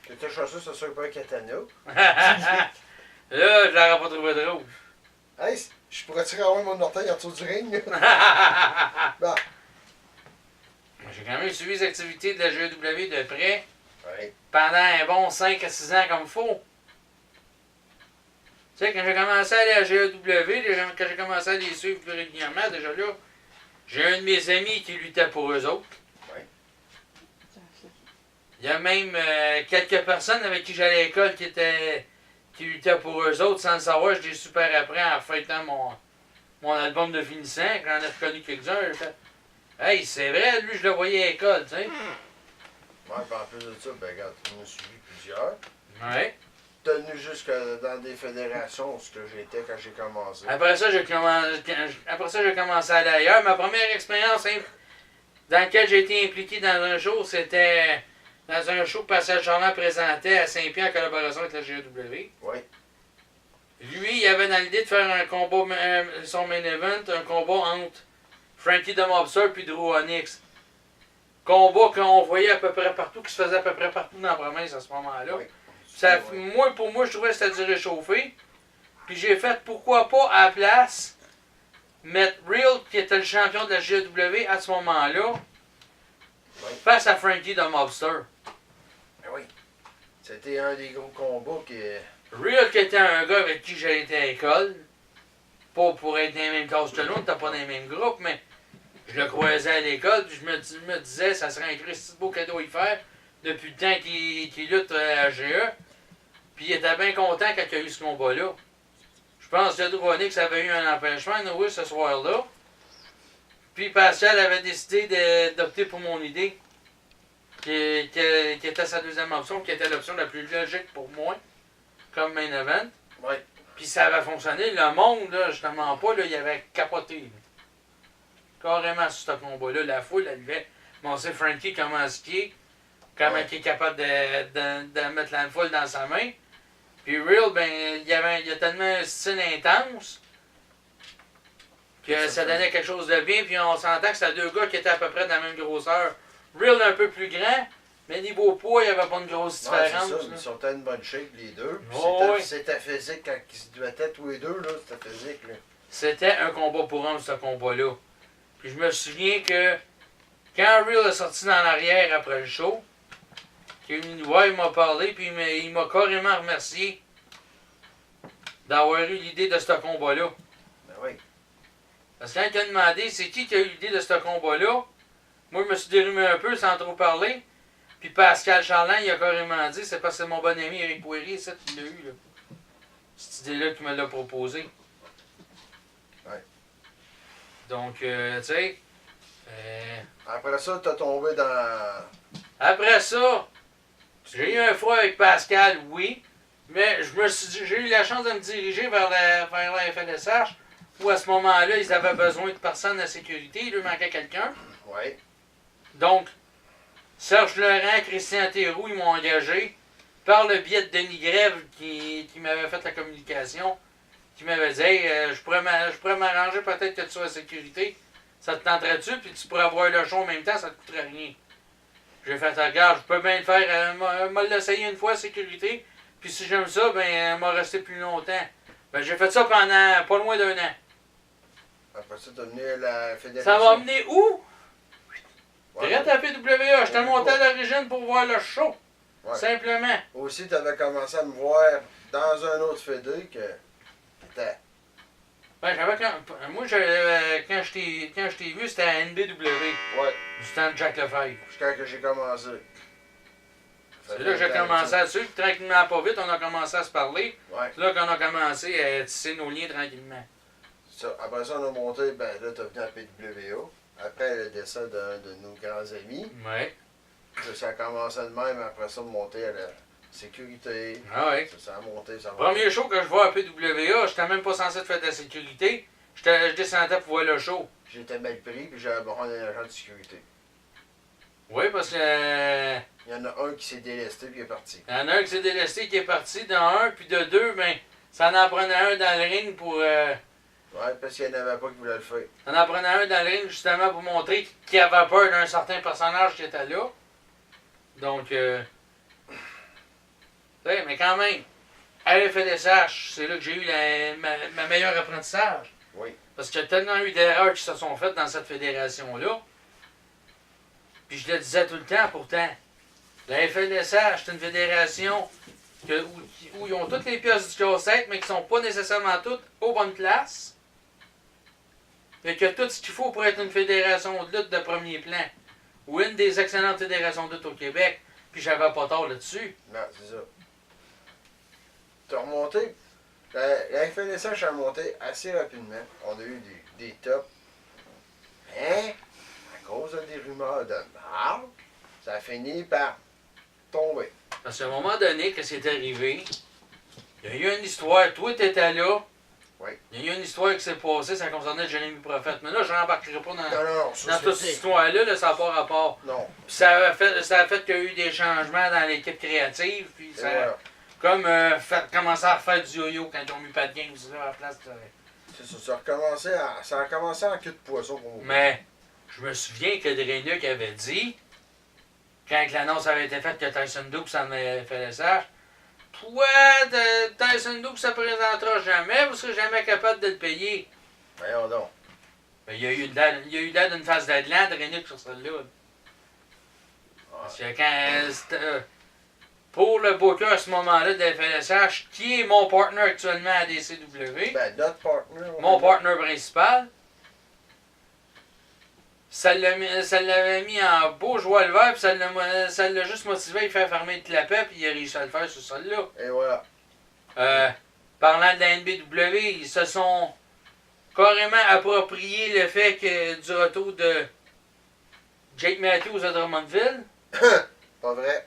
T'étais chanceux, ça soit pas un katana. Là, je l'aurais pas trouvé drôle. Hey, je pourrais-tu renvoyer mon orteil en dessous du ring? Bon. J'ai quand même suivi les activités de la GW de près Ouais. pendant un bon 5 à 6 ans comme il faut. Tu sais, quand j'ai commencé à aller à la GW, quand j'ai commencé à les suivre plus régulièrement, déjà là, j'ai un de mes amis qui luttait pour eux autres. Il y a même quelques personnes avec qui j'allais à l'école qui luttaient pour eux autres sans le savoir. Je l'ai super après en fêtant mon album de finissant. Quand j'en ai reconnu quelques-uns, j'ai fait hey, c'est vrai, lui, je le voyais à l'école, tu sais. Ouais, puis en plus de ça, ben regarde, on a suivi plusieurs. Ouais. Tenu jusque dans des fédérations, ce que j'étais quand j'ai commencé. Après ça, j'ai commencé à aller ailleurs. Ma première expérience dans laquelle j'ai été impliqué dans un show, c'était dans un show que Pascal Charland présentait à Saint-Pierre en collaboration avec la GW. Oui. Lui, il avait dans l'idée de faire un combat, son main event, un combat entre Frankie the Mobster puis Drew Onyx. Combat qu'on voyait à peu près partout, qui se faisait à peu près partout dans la province à ce moment-là. Oui. Ça, Oui. pour moi, je trouvais que c'était du réchauffé. Puis j'ai fait, pourquoi pas, à la place, mettre Real, qui était le champion de la GW à ce moment-là, Oui. face à Frankie the Mobster. Ben oui. C'était un des gros combats qui. Real, qui était un gars avec qui j'ai été à l'école, pas pour être dans les mêmes classes que nous, on n'était pas dans les mêmes groupes, mais je le croisais à l'école, puis je me disais, ça serait un Christy beau cadeau à y faire depuis le temps qu'il lutte à GE. Puis il était bien content quand il y a eu ce combat-là. Je pense que Drew Onyx avait eu un empêchement, oui, ce soir-là. Puis Pascal avait décidé d'opter pour mon idée, qui était sa deuxième option, qui était l'option la plus logique pour moi, comme main event. Oui. Puis ça avait fonctionné. Le monde, là, justement pas, là, il avait capoté. Là. Carrément sur ce combat-là. La foule, elle devait. Bon, c'est Frankie comment skier, comment il est capable de mettre la foule dans sa main. Puis Real, ben, il y a tellement un style intense que ça donnait quelque chose de bien. Puis on s'entend que c'était deux gars qui étaient à peu près de la même grosseur. Real un peu plus grand, Mais niveau poids, il n'y avait pas une grosse Ouais, différence. c'est ça. là. Ils sont à une bonne shape, les deux. Puis Oh, oui. c'était physique quand ils se battaient tous les deux, là. C'était physique, là. C'était un combat pour homme, ce combat-là. Puis je me souviens que quand Real est sorti dans l'arrière après le show, il m'a parlé, puis il m'a carrément remercié d'avoir eu l'idée de ce combat-là. Ben oui. Parce que quand il a demandé c'est qui a eu l'idée de ce combat-là, moi je me suis dérumé un peu sans trop parler. Puis Pascal Charland, il a carrément dit c'est parce que c'est mon bon ami Eric Poirier, ça qui l'a eu. Là. Cette idée-là qui me l'a proposé. Ouais. Donc, tu sais. Après ça, t'as tombé dans. Après ça, j'ai eu un froid avec Pascal, oui. Mais j'ai eu la chance de me diriger vers la FLSH, où à ce moment-là, ils avaient besoin de personnes de sécurité, il leur manquait quelqu'un. Ouais. Donc, Serge Laurent, Christian Théroux, ils m'ont engagé par le biais de Denis Grève qui m'avait fait la communication, qui m'avait dit hey, je pourrais m'arranger peut-être que tu sois à sécurité. Ça te tenterait-tu? Puis tu pourrais avoir le show en même temps, ça te coûterait rien. J'ai fait regarde, je peux bien le faire, m'a l'essayer une fois à sécurité. Puis si j'aime ça, ben m'a resté plus longtemps. Ben j'ai fait ça pendant pas loin d'1 an. Après ça, t'as mené la fédération. Ça va mener où? Ouais. Direct à PWA. J'étais monté à l'origine pour voir le show. Ouais. Simplement. Aussi, t'avais commencé à me voir dans un autre fédé que t'étais. Ben, moi, quand je t'ai vu, c'était à NBW, Ouais. du temps de Jack Lefebvre. Jusqu'à que j'ai commencé. C'est là que j'ai commencé à suivre, puis tranquillement, pas vite, on a commencé à se parler. Ouais. C'est là qu'on a commencé à tisser nos liens tranquillement. Ça, après ça, on a monté, ben là, t'as venu à PWA. Après le décès d'un de nos grands amis. Ouais. Ça a commencé de même, après ça, monter à la sécurité. Ah ouais. Ça a monté, ça a monté. Premier show que je vois à PWA, j'étais même pas censé faire de la sécurité. Je descendais pour voir le show. J'étais mal pris, puis j'avais besoin d'un agent de sécurité. Oui, parce que. Il y en a un qui s'est délesté, puis il est parti. Il y en a un qui s'est délesté, qui est parti dans un, puis de deux, ben, ça en prenait un dans le ring pour. Ouais, parce qu'il n'y en avait pas qui voulaient le faire. Ça en prenait un dans le ring justement pour montrer qu'il avait peur d'un certain personnage qui était là. Donc, mais quand même, à l'FLSH, c'est là que j'ai eu ma meilleure apprentissage. Oui. Parce qu'il y a tellement eu d'erreurs qui se sont faites dans cette fédération-là. Puis je le disais tout le temps, pourtant. La FLSH, c'est une fédération où ils ont toutes les pièces du casse-tête, mais qui ne sont pas nécessairement toutes aux bonnes places. Fait qu'il y a tout ce qu'il faut pour être une fédération de lutte de premier plan. Ou une des excellentes fédérations de lutte au Québec. Puis j'avais pas tort là-dessus. Non, c'est ça. T'as remonté. La FLSH a remonté assez rapidement. On a eu des tops. Mais, à cause des rumeurs de marde, ça a fini par tomber. Parce qu'à un moment donné, qu'est-ce qui est arrivé? Il y a eu une histoire, toi t'étais là. Oui. Il y a eu une histoire qui s'est passée, ça concernait Jérémy Prophète. Mais là, je n'embarquerai pas dans, Non, dans toute cette histoire-là, là, ça n'a pas rapport. Non. Puis ça a fait qu'il y a eu des changements dans l'équipe créative, puis ça a comme commencé à refaire du yo-yo quand ils ont mis pas de games là, à la place de... C'est ça, ça a commencé en queue de poisson pour moi. Mais je me souviens que Dreynuc avait dit, quand l'annonce avait été faite que Tyson Dukes s'en avait fait le sage, toi, Tyson Dukes ne se présentera jamais, vous ne serez jamais capable de le payer. Voyons donc. Mais il y a eu l'air d'une phase d'Adlan, Dreynuc sur celle-là. Parce que quand pour le booker à ce moment-là de la FLSH, qui est mon partner actuellement à DCW, Ben, notre partner. mon partner principal, ça l'avait mis en beau joie le vert, puis ça l'a juste motivé à faire fermer le clapet, puis il a réussi à le faire sur celle-là. Et voilà. Parlant de la NBW, ils se sont carrément approprié le fait que du retour de Jake Matthews à Drummondville. Pas vrai.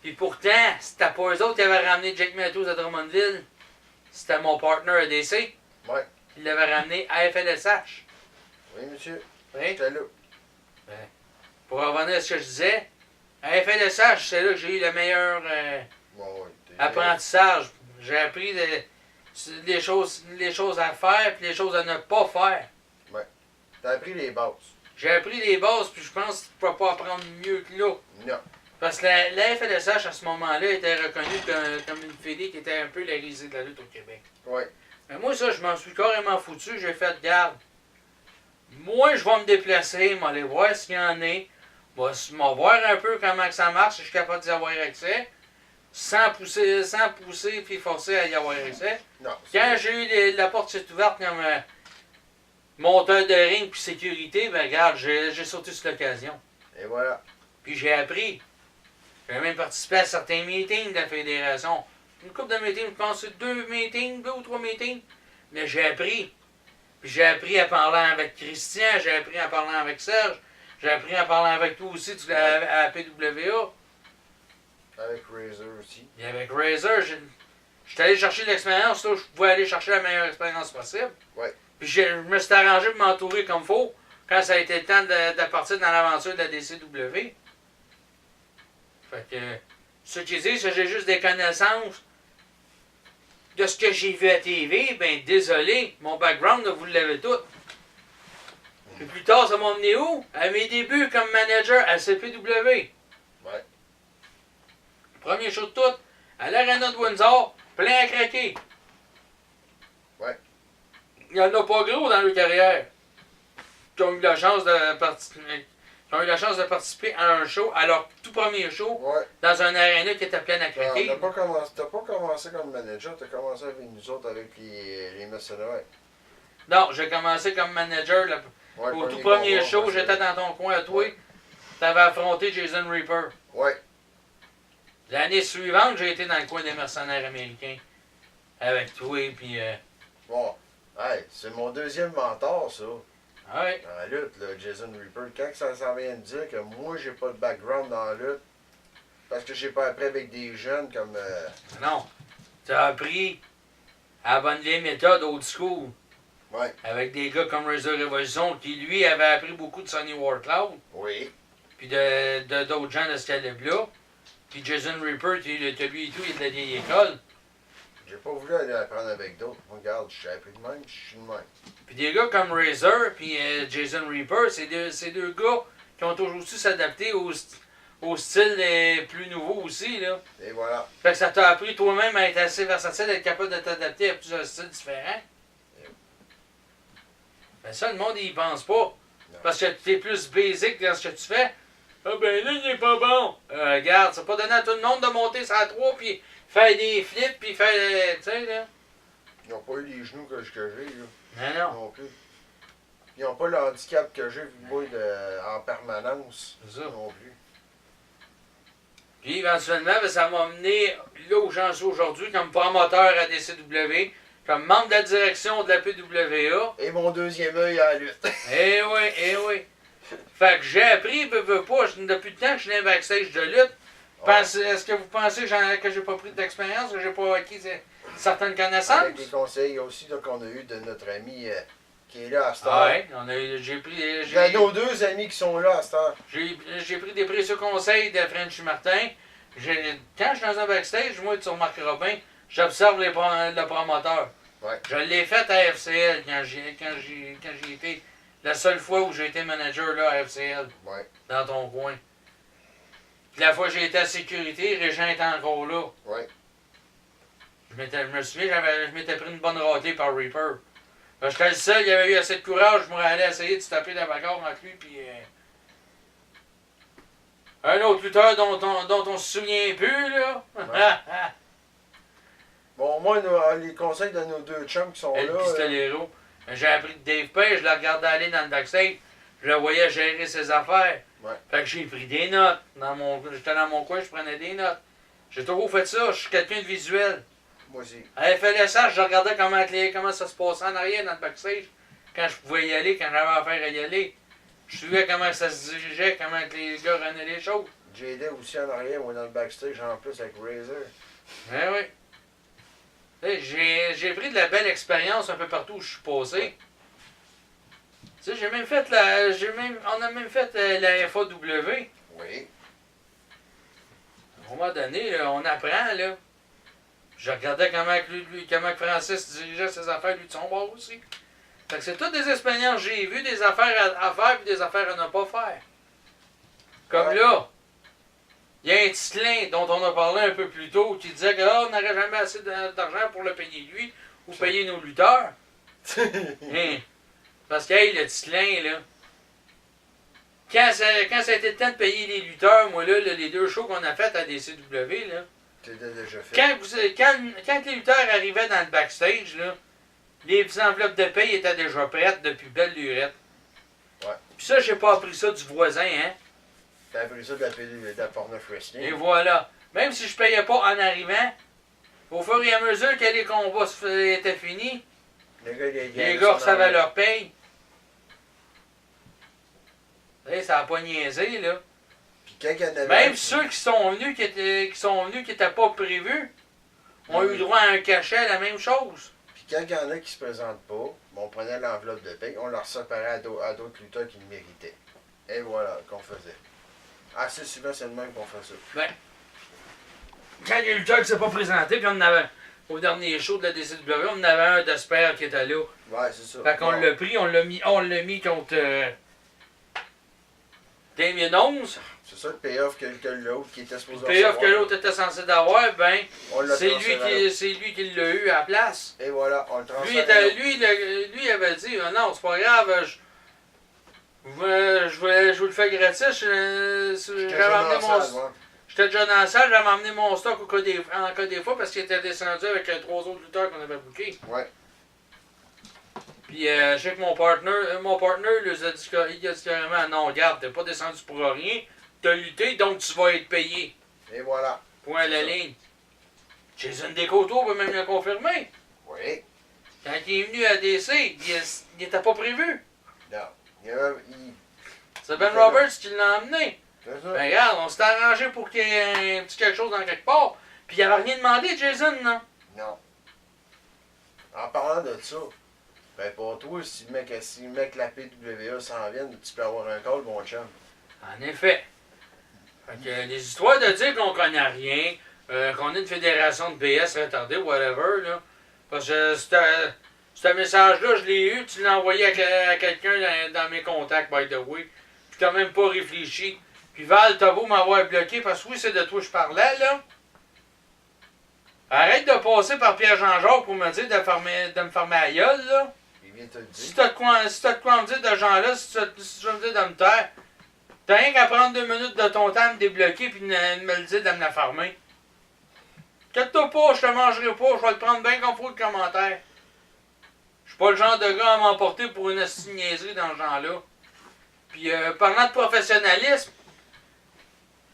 Puis pourtant, c'était pas eux autres qui avaient ramené Jake Matthews à Drummondville. C'était mon partner ADC. Ouais. Qui l'avait ramené à FLSH. Oui, monsieur. Oui? J'étais là. Pour revenir à ce que je disais, à FLSH, c'est là que j'ai eu le meilleur Bon, ouais, apprentissage. J'ai appris les choses à faire et les choses à ne pas faire. T'as appris les bases. J'ai appris les bases, puis je pense que tu ne peux pas apprendre mieux que là. Non. Parce que la FLSH, à ce moment-là, était reconnue comme une fédé qui était un peu la risée de la lutte au Québec. Oui. Mais moi, ça, je m'en suis carrément foutu. J'ai fait garde. Moi, je vais me déplacer, m'aller voir s'il y en a. M'en voir un peu comment que ça marche, si je suis capable d'y avoir accès. Sans pousser puis forcer à y avoir accès. Non. Quand j'ai eu la porte s'est ouverte comme monteur de ring puis sécurité, ben regarde, j'ai sauté sur l'occasion. Et voilà. Puis j'ai appris. J'ai même participé à certains meetings de la fédération. Une couple de meetings, je pense que c'est 2 ou 3 meetings. Mais j'ai appris. Puis j'ai appris à parler avec Christian, j'ai appris à parler avec Serge, j'ai appris à parler avec toi aussi à la PWA. Avec Razor aussi. Et avec Razor, j'étais allé chercher l'expérience, là, je pouvais aller chercher la meilleure expérience possible. Ouais. Puis je me suis arrangé pour m'entourer comme faut quand ça a été le temps de partir dans l'aventure de la DCW. Fait que, ce qui dit, c'est que j'ai juste des connaissances de ce que j'ai vu à TV, ben désolé, mon background, vous l'avez tout. Puis plus tard, ça m'a emmené où? À mes débuts comme manager à CPW. Ouais. Premier show de tout, à l'Arena de Windsor, plein à craquer. Ouais. Il n'y en a pas gros dans leur carrière qui ont eu la chance de participer à un show, à leur tout premier show, Ouais. dans un aréna qui était plein à T'as craquer. pas commencé comme manager, t'as commencé avec nous autres avec les mercenaires. Non, j'ai commencé comme manager. Ouais, Au tout premier show, j'étais dans ton coin à toi. T'avais affronté Jason Reaper. Ouais. L'année suivante, j'ai été dans le coin des mercenaires américains. Avec toi, puis... Bon. Hey, c'est mon deuxième mentor, ça. ouais. Dans la lutte, là, Jason Reaper. Quand ça vient de dire que moi, j'ai pas de background dans la lutte, parce que j'ai pas appris avec des jeunes comme... Non. T'as appris à la bonne vieille méthode old school. Ouais. Avec des gars comme Razor Revolution, qui lui avait appris beaucoup de Sonny Warcloud. Oui. Puis de d'autres gens de ce calibre-là. Puis Jason Reaper, lui et tout, il est de la vieille école. J'ai pas voulu aller apprendre avec d'autres. Regarde, je suis appris de même, je suis de même. Puis des gars comme Razor puis Jason Reaper, c'est deux gars qui ont toujours su s'adapter au style plus nouveau aussi, là. Et voilà. Fait que ça t'a appris toi-même à être assez versatile, à être capable de t'adapter à plusieurs styles différents. Mais ça, le monde, il y pense pas. Non. Parce que t'es plus basic dans ce que tu fais. Ah ben là, il est pas bon. Regarde, c'est pas donné à tout le monde de monter sur la 3 puis faire des flips puis faire... tu sais, là. Ils n'ont pas eu les genoux que j'ai, là. Non, non. Non plus. Ils n'ont pas le handicap que j'ai, moi, en permanence. C'est ça. Non plus. Puis éventuellement, ben, ça m'a mené là où j'en suis aujourd'hui comme promoteur à DCW, comme membre de la direction de la PWA. Et mon deuxième œil à la lutte. Eh oui, eh oui. Fait que j'ai appris, veux pas, depuis le temps que je suis dans le backstage de lutte. Est-ce que vous pensez que j'ai pas pris d'expérience, que j'ai pas acquis certaines connaissances? Avec les conseils aussi qu'on a eu de notre ami qui est là à cette heure. Ah ouais, j'ai pris... De nos deux amis qui sont là à cette heure. J'ai pris des précieux conseils de Frenchy Martin. Quand je suis dans un backstage, moi, tu remarqueras bien, j'observe le promoteur. Ouais. Je l'ai fait à FCL quand j'y étais. La seule fois où j'ai été manager là, à FCL, Ouais. dans ton coin. Puis la fois que j'ai été à sécurité, Régent était encore là. Ouais. Je me souviens, je m'étais pris une bonne râtée par Reaper. J'étais le seul, il avait eu assez de courage, je m'aurais allé essayer de se taper la bagarre entre lui, puis... un autre lutteur dont on se souvient plus, là. Ouais. Bon, moi, les conseils de nos deux chums qui sont El là. Pistolero. J'ai appris de Dave Page, je le regardais aller dans le backstage. Je le voyais gérer ses affaires. Ouais. Fait que j'ai pris des notes. J'étais dans mon coin, je prenais des notes. J'ai toujours fait ça, je suis quelqu'un de visuel. Moi aussi. À FLSH, je regardais comment ça se passait en arrière dans le backstage. Quand je pouvais y aller, quand j'avais affaire à y aller. Je suivais comment ça se dirigeait, comment les gars renaient les choses. J'aidais aussi en arrière, moi, dans le backstage, en plus, avec Razor. Ben oui. J'ai pris de la belle expérience un peu partout où je suis passé. Tu sais, j'ai même fait on a même fait la FAW. Oui. À un moment donné, là, on apprend, là. Je regardais comment Francis dirigeait ses affaires, lui de son bord aussi. Fait que c'est toutes des expériences que j'ai vues, des affaires à faire et des affaires à ne pas faire. Comme Ouais. là. Il y a un Ticelin dont on a parlé un peu plus tôt qui disait qu'on n'aurait jamais assez d'argent pour le payer lui ou payer nos lutteurs. Hein? Parce que, hey, le Ticelin, là, quand ça a été le temps de payer les lutteurs, moi, là, les 2 shows qu'on a fait à DCW, là, C'était déjà fait. quand les lutteurs arrivaient dans le backstage, là, les enveloppes de paye étaient déjà prêtes depuis belle lurette. Ouais. Puis ça, j'ai pas appris ça du voisin, hein. T'as appris ça de la Portneuf Wrestling. Et voilà. Même si je payais pas en arrivant, au fur et à mesure que les combats étaient finis, les gars recevaient leur paye. Hey, ça a pas niaisé, là. Puis quand il y en avait Même ceux qui sont venus, qui étaient pas prévus, ont eu droit à un cachet, la même chose. Puis quand il y en a qui se présentent pas, on prenait l'enveloppe de paye, on leur séparait à d'autres lutteurs qui le méritaient. Et voilà, qu'on faisait. Assez souvent, c'est le même qu'on fait ça. Ben, quand il y a eu le lutteur qui s'est pas présenté, puis on en avait, au dernier show de la DCW, on en avait un d'Asper qui était là. Ouais, c'est ça. Fait qu'on l'a pris, on l'a mis contre Damien 11. C'est ça le payoff que l'autre qui était supposé Le payoff que recevoir. l'autre était censé d'avoir, ben, On l'a c'est transféré. lui qui l'a eu à la place. Et voilà, on le Lui, transfère. lui avait dit, ah non, c'est pas grave, je vous le fais gratis, j'avais amené mon... J'étais déjà dans la salle, j'avais emmené mon stock en cas des fois parce qu'il était descendu avec 3 autres lutteurs qu'on avait bookés. Ouais. Puis je sais que mon partner il a dit carrément, non, regarde, t'es pas descendu pour rien, t'as lutté, donc tu vas être payé. Et voilà. Point à la C'est ça. ligne. Jason Descoteaux peut même le confirmer. Oui. Quand il est venu à DC, il était pas prévu. Non. C'est Ben Il était là. Roberts qui l'a emmené. C'est ça. Ben regarde, on s'est arrangé pour qu'il y ait un petit quelque chose dans quelque part. Puis il avait rien demandé, Jason, non? Non. En parlant de ça, ben pour toi, si le mec la PWA s'en vient, tu peux avoir un call, mon chum. En effet. Fait que les histoires de dire qu'on connaît rien, qu'on est une fédération de BS retardée, whatever, là. Parce que ce message-là, je l'ai eu, tu l'as envoyé à quelqu'un dans mes contacts, by the way. Puis t'as même pas réfléchi. Puis Val, t'as beau m'avoir bloqué, parce que oui, c'est de toi que je parlais, là. Arrête de passer par Pierre-Jean-Jacques pour me dire de me fermer la gueule, là. Il vient te le Si dire. t'as de quoi me dire de gens-là, si tu veux me dire de me taire, t'as rien qu'à prendre 2 minutes de ton temps à me débloquer puis de me le dire de me la fermer. Inquiète-toi pas, je te mangerai pas, je vais le prendre bien comme faut le commentaire. Je suis pas le genre de gars à m'emporter pour une niaiserie dans ce genre-là. Puis parlant de professionnalisme,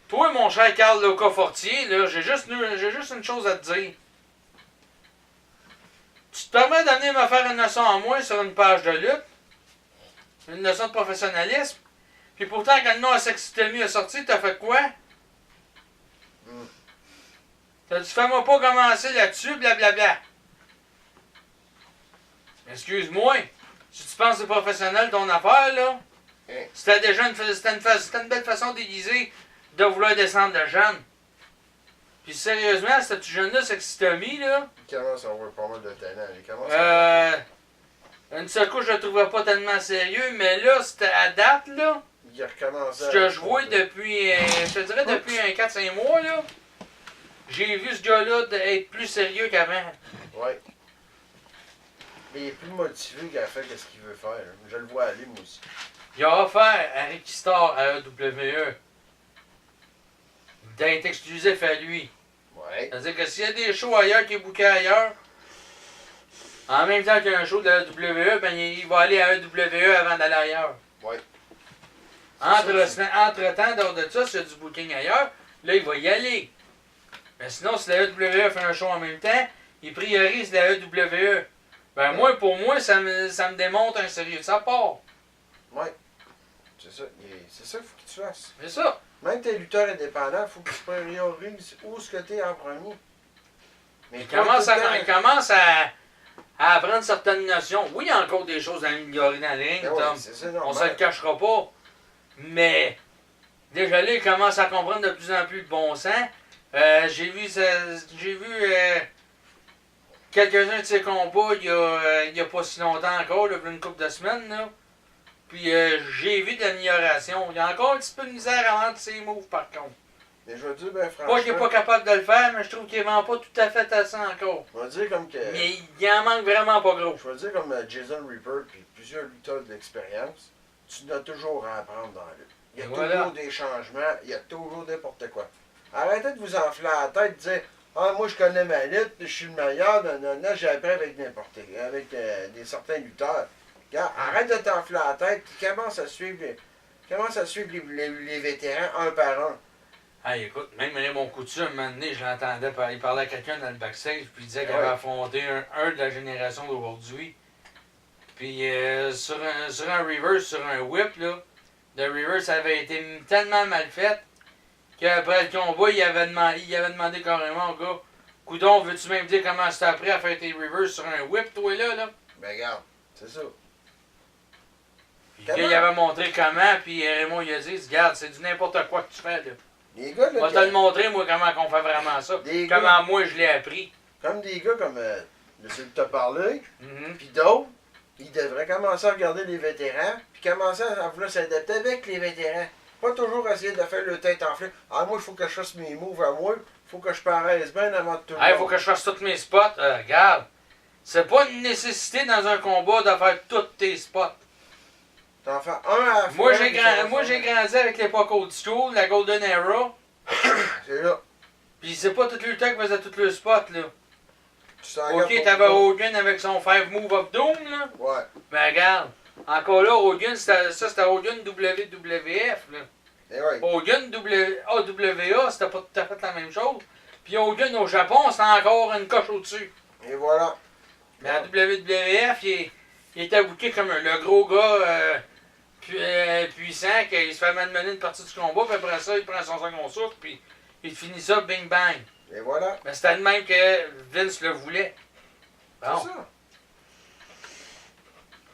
toi mon cher Carl Loca-Fortier, là, j'ai juste une chose à te dire. Tu te permets de venir me faire une leçon en moins sur une page de lutte, une leçon de professionnalisme, puis pourtant quand le nom à Sextemy est sorti, t'as fait quoi? T'as dit fais-moi pas commencer là-dessus, blablabla. Excuse-moi, si tu penses que c'est professionnel ton affaire, là, c'était déjà une belle façon déguisée de vouloir descendre le jeune. Puis sérieusement, ce petit jeune-là, Sextemy, là, Il commence à avoir pas mal de talent. Il commence à une seule couche, je le trouvais pas tellement sérieux, mais là, c'était à date, là, il recommence ce que je vois depuis, je te dirais depuis un 4-5 mois, là, j'ai vu ce gars-là être plus sérieux qu'avant. Ouais. Mais il est plus motivé qu'à faire ce qu'il veut faire. Là. Je le vois aller, moi aussi. Il a offert à Ricky Starr à AEW d'être exclusif à lui. Ouais. C'est-à-dire que s'il y a des shows ailleurs qui est booké ailleurs, en même temps qu'il y a un show de la WWE, ben il va aller à AEW avant d'aller ailleurs. Ouais. Entre-temps, dehors de ça, s'il y a du booking ailleurs, là, il va y aller. Mais sinon, si la AEW fait un show en même temps, il priorise la AEW. Ben moi, pour moi, ça me démontre un sérieux de sa part. Ouais. C'est ça. C'est ça qu'il faut que tu fasses. C'est ça. Même tes lutteurs indépendants, il faut que tu priorises où ce que tu es en premier. Mais Il pas commence, tout le temps. il commence à apprendre certaines notions. Oui, il y a encore des choses à améliorer dans le ring, Ben ouais, Tom. c'est On se le normal. cachera pas. Mais déjà là, il commence à comprendre de plus en plus le bon sens. J'ai vu quelques-uns de ses combats il y a pas si longtemps encore, là, une couple de semaines. Là. Puis j'ai vu de l'amélioration. Il y a encore un petit peu de misère avant de ses moves par contre. Mais je veux dire, ben Pas qu'il n'est pas franchement, capable de le faire, mais je trouve qu'il ne vend pas tout à fait à ça encore. je veux dire comme que... Mais il en manque vraiment pas gros. Je veux dire comme Jason Reaper puis plusieurs lutteurs d'expérience, tu dois toujours à apprendre dans la lutte. Il y a Voilà. toujours des changements, il y a toujours n'importe quoi. Arrêtez de vous enfler la tête, de dire ah, moi je connais ma lutte, je suis le meilleur, non, j'ai appris avec n'importe avec des certains lutteurs. Regarde, arrête de t'enfler la tête, puis commence à suivre les vétérans un par un. Ah, écoute, même Raymond Couture, un moment donné, je l'entendais, il parlait à quelqu'un dans le backstage, puis il disait qu'il Ouais. avait affronté un de la génération d'aujourd'hui. Puis sur un reverse, sur un whip, là, le reverse avait été tellement mal fait qu'après le combat, il avait demandé carrément au gars, Coudon, veux-tu même dire comment c'était appris à faire tes reverse sur un whip, toi là? Ben regarde, c'est ça. Puis le gars, il avait montré comment, puis Raymond il a dit, regarde, c'est du n'importe quoi que tu fais, là. Les gars, On va te là, le montrer, moi, comment on fait vraiment ça. Des Comment gars- moi, je l'ai appris. comme des gars comme celui que t'as parlé, Mhm. puis d'autres, ils devraient commencer à regarder les vétérans, puis commencer à vouloir s'adapter avec les vétérans. Pas toujours essayer de faire le tête enflée. Ah, moi, il faut que je fasse mes moves à moi, il faut que je paraisse bien avant de tout le Hey, monde. faut que je fasse tous mes spots. Regarde, c'est pas une nécessité dans un combat de faire tous tes spots. T'en fais un à la fois. Moi, puis ça va j'ai faire- grandi avec l'époque old school, la Golden Era. C'est là. Pis c'est pas tout le temps qui faisait tous les spots, là. Tu t'en gardes Ok, pour t'avais toi. Hogan avec son 5 Move of Doom, là. Ouais. Mais regarde, encore là, Hogan, c'était Hogan WWF, là. Et ouais. Hogan AWA, c'était pas tout à fait la même chose. Puis Hogan au Japon, c'était encore une coche au-dessus. Et voilà. Mais à WWF, il était booké comme le gros gars puissant, qu'il se fait malmener une partie du combat, puis après ça, il prend son second souffle, puis il finit ça bing bang. Et voilà. Mais c'était le même que Vince le voulait. Bon. C'est ça.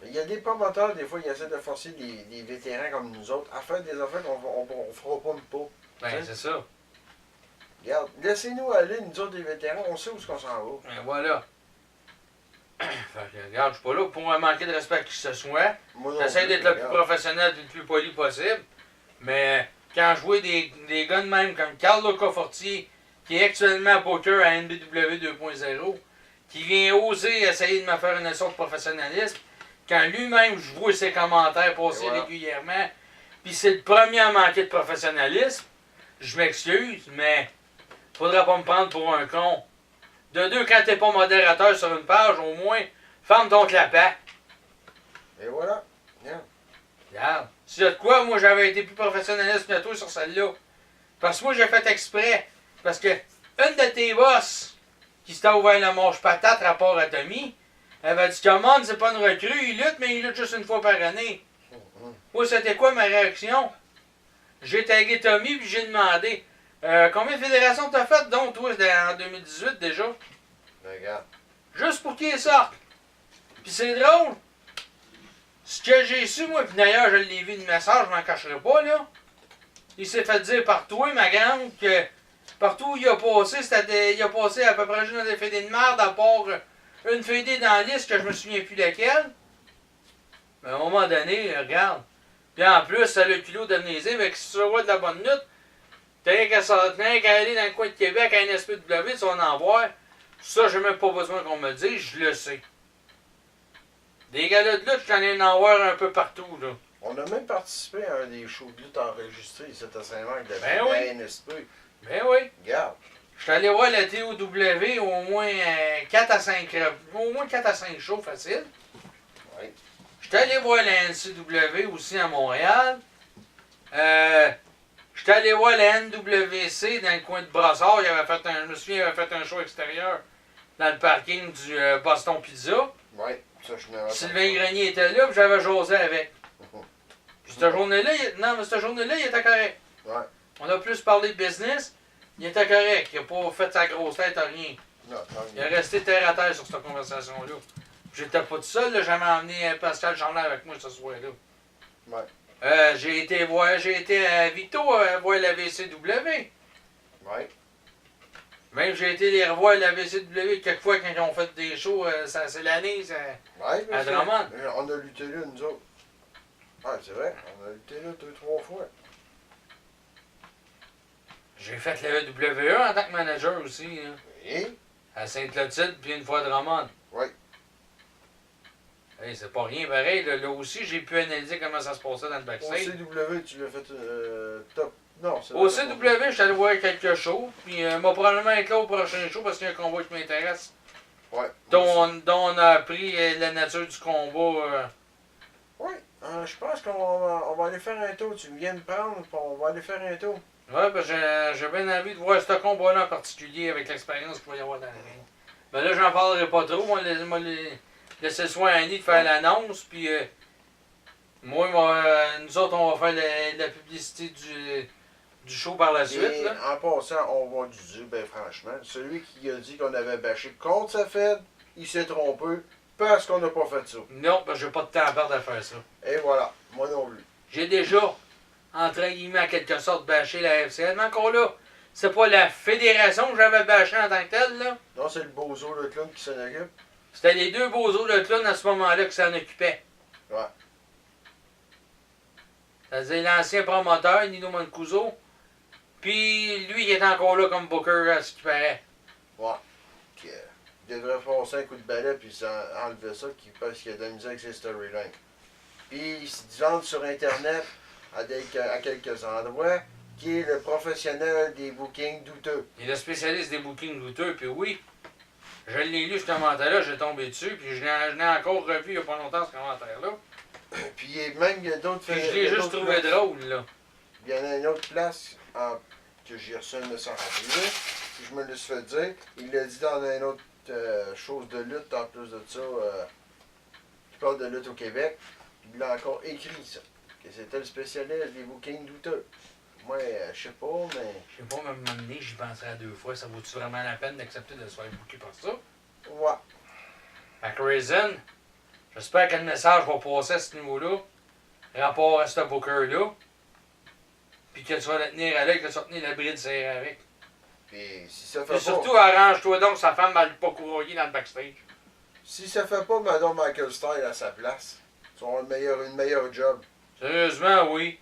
Mais il y a des promoteurs, des fois, ils essaient de forcer des vétérans comme nous autres à faire des affaires qu'on fera pas même pas. Ben, c'est ça. Regarde, laissez-nous aller, nous autres, des vétérans, on sait où est-ce qu'on s'en va. Ben, voilà. Fait que, regarde, je suis pas là pour manquer de respect à qui que ce soit. Moi non J'essaie plus, d'être le plus regarde. professionnel et le plus poli possible. Mais quand je vois des gars de même comme Carlo Conforti, qui est actuellement à poker à NBW 2.0, qui vient oser essayer de me faire une leçon de professionnalisme, quand lui-même, je vois ses commentaires passer Et voilà. régulièrement, puis c'est le premier à manquer de professionnalisme, je m'excuse, mais faudra pas me prendre pour un con. De deux, quand t'es pas modérateur sur une page, au moins, ferme ton clapet. Et voilà. Regarde. Regarde. Si y a de quoi, moi j'avais été plus professionnaliste que toi sur celle-là. Parce que moi j'ai fait exprès. Parce que une de tes boss qui s'était ouvert la manche patate rapport à Tommy, elle avait dit Commande, c'est pas une recrue, il lutte, mais il lutte juste une fois par année. Moi, c'était quoi ma réaction? J'ai tagué Tommy puis j'ai demandé combien de fédérations t'as faites donc toi en 2018 déjà? Regarde. Juste pour qu'il sorte. Puis c'est drôle. Ce que j'ai su, moi, puis d'ailleurs, je l'ai vu de message, je m'en cacherai pas, là. Il s'est fait dire par toi, ma grande, que partout où il a passé, il a passé à peu près juste dans des fédés de merde, à part une fédé dans la liste que je me souviens plus laquelle. Mais à un moment donné, regarde. Puis en plus, ça a le culot d'amnésie, mais que si tu vois de la bonne lutte, t'as rien qu'à aller dans le coin de Québec à NSPW, tu vas en voir. Ça, j'ai même pas besoin qu'on me le dise, je le sais. Des galas de lutte, j'en ai en voir un peu partout, là. On a même participé à un des shows de lutte enregistrés ici à Saint-Marc de Ben la oui. NSP. Ben oui. Regarde. Je suis allé voir la TOW au moins 4 à 5 shows facile. Oui. Je suis allé voir la NCW aussi à Montréal. Je suis allé voir la NWC dans le coin de Brossard. Je me souviens, il avait fait un show extérieur dans le parking du Boston Pizza. Oui. Ça, je me rappelle. Sylvain Grenier était là, puis j'avais jasé avec. Puis cette journée-là, il était correct. Ouais. On a plus parlé de business, il était correct. Il n'a pas fait sa grosse tête à rien. Non, tant Il est mieux. resté terre à terre sur cette conversation-là. J'étais pas tout seul, là, j'avais emmené Pascal Chandler avec moi ce soir-là. Ouais. J'ai été à Vito voir la VCW. Ouais. Même j'ai été les revoir la VCW quelquefois quand ils ont fait des shows, c'est l'année, ça. Ouais, À monsieur. Drummond. On a lutté là, nous autres. Ouais, c'est vrai. On a lutté là 2-3 fois. J'ai fait le WWE en tant que manager aussi, là. Oui. À Sainte-Clotilde, puis une fois à Drummond. Oui. Hey, c'est pas rien pareil. Là aussi, j'ai pu analyser comment ça se passait dans le Au backstage. CW, tu l'as fait top. Non, c'est Au CW, je suis allé voir quelques shows, puis m'a probablement être là au prochain show parce qu'il y a un combat qui m'intéresse. Ouais. Dont on a appris la nature du combat. Oui. Je pense on va aller faire un tour. Tu viens me prendre, puis on va aller faire un tour. Ouais, parce que j'ai bien envie de voir ce combat-là en particulier avec l'expérience qu'il va y avoir dans le ring. Mais là, j'en parlerai pas trop. Moi, laisser le soin à Annie de faire l'annonce, puis nous autres, on va faire la publicité du show par la suite. Et Là. en passant, on va du dire, ben franchement, celui qui a dit qu'on avait bâché contre sa fête, il s'est trompé parce qu'on n'a pas fait ça. Non, parce que j'ai pas de temps à perdre à faire ça. Et voilà, moi non plus. J'ai déjà, entre guillemets, en quelque sorte, bâché la FCL, mais encore là, c'est pas la fédération que j'avais bâché en tant que telle, là. Non, c'est le bozo, le clown qui s'en occupe. C'était les deux beaux os de clown à ce moment-là qui s'en occupaient. Ouais. C'est-à-dire l'ancien promoteur, Nino Mancuso, puis lui qui est encore là comme booker, à ce qui paraît. Ouais. Il devrait passer un coup de balai puis enlever ça parce qu'il y a de la misère avec ses storylines. Puis il se vend sur Internet à quelques endroits qui est le professionnel des bookings douteux. Il est le spécialiste des bookings douteux, puis oui, je l'ai lu ce commentaire-là, j'ai tombé dessus, puis je l'ai encore revu il n'y a pas longtemps ce commentaire-là. Puis il y a d'autres... Puis je l'ai juste trouvé drôle, là. Il y en a une autre place que j'ai reçu un message en privé, puis je me le suis fait dire. Il l'a dit dans une autre chose de lutte, en plus de ça, qui parle de lutte au Québec. Il l'a encore écrit, ça. Que c'était le spécialiste des bookings douteux. Moi, je sais pas, mais... Je sais pas, même m'amener, j'y penserai à deux fois. Ça vaut-tu vraiment la peine d'accepter de se faire booker par ça? Ouais. Fait que Raisin, j'espère que le message va passer à ce niveau-là, rapport à ce booker-là, puis que tu vas le tenir avec, que tu vas tenir la bride serrée avec. Puis si ça fait Puis pas... surtout, arrange-toi donc, sa femme va pas courir dans le backstage. Si ça fait pas Madame Michael Style à sa place, tu vas avoir une meilleure job. Sérieusement, oui.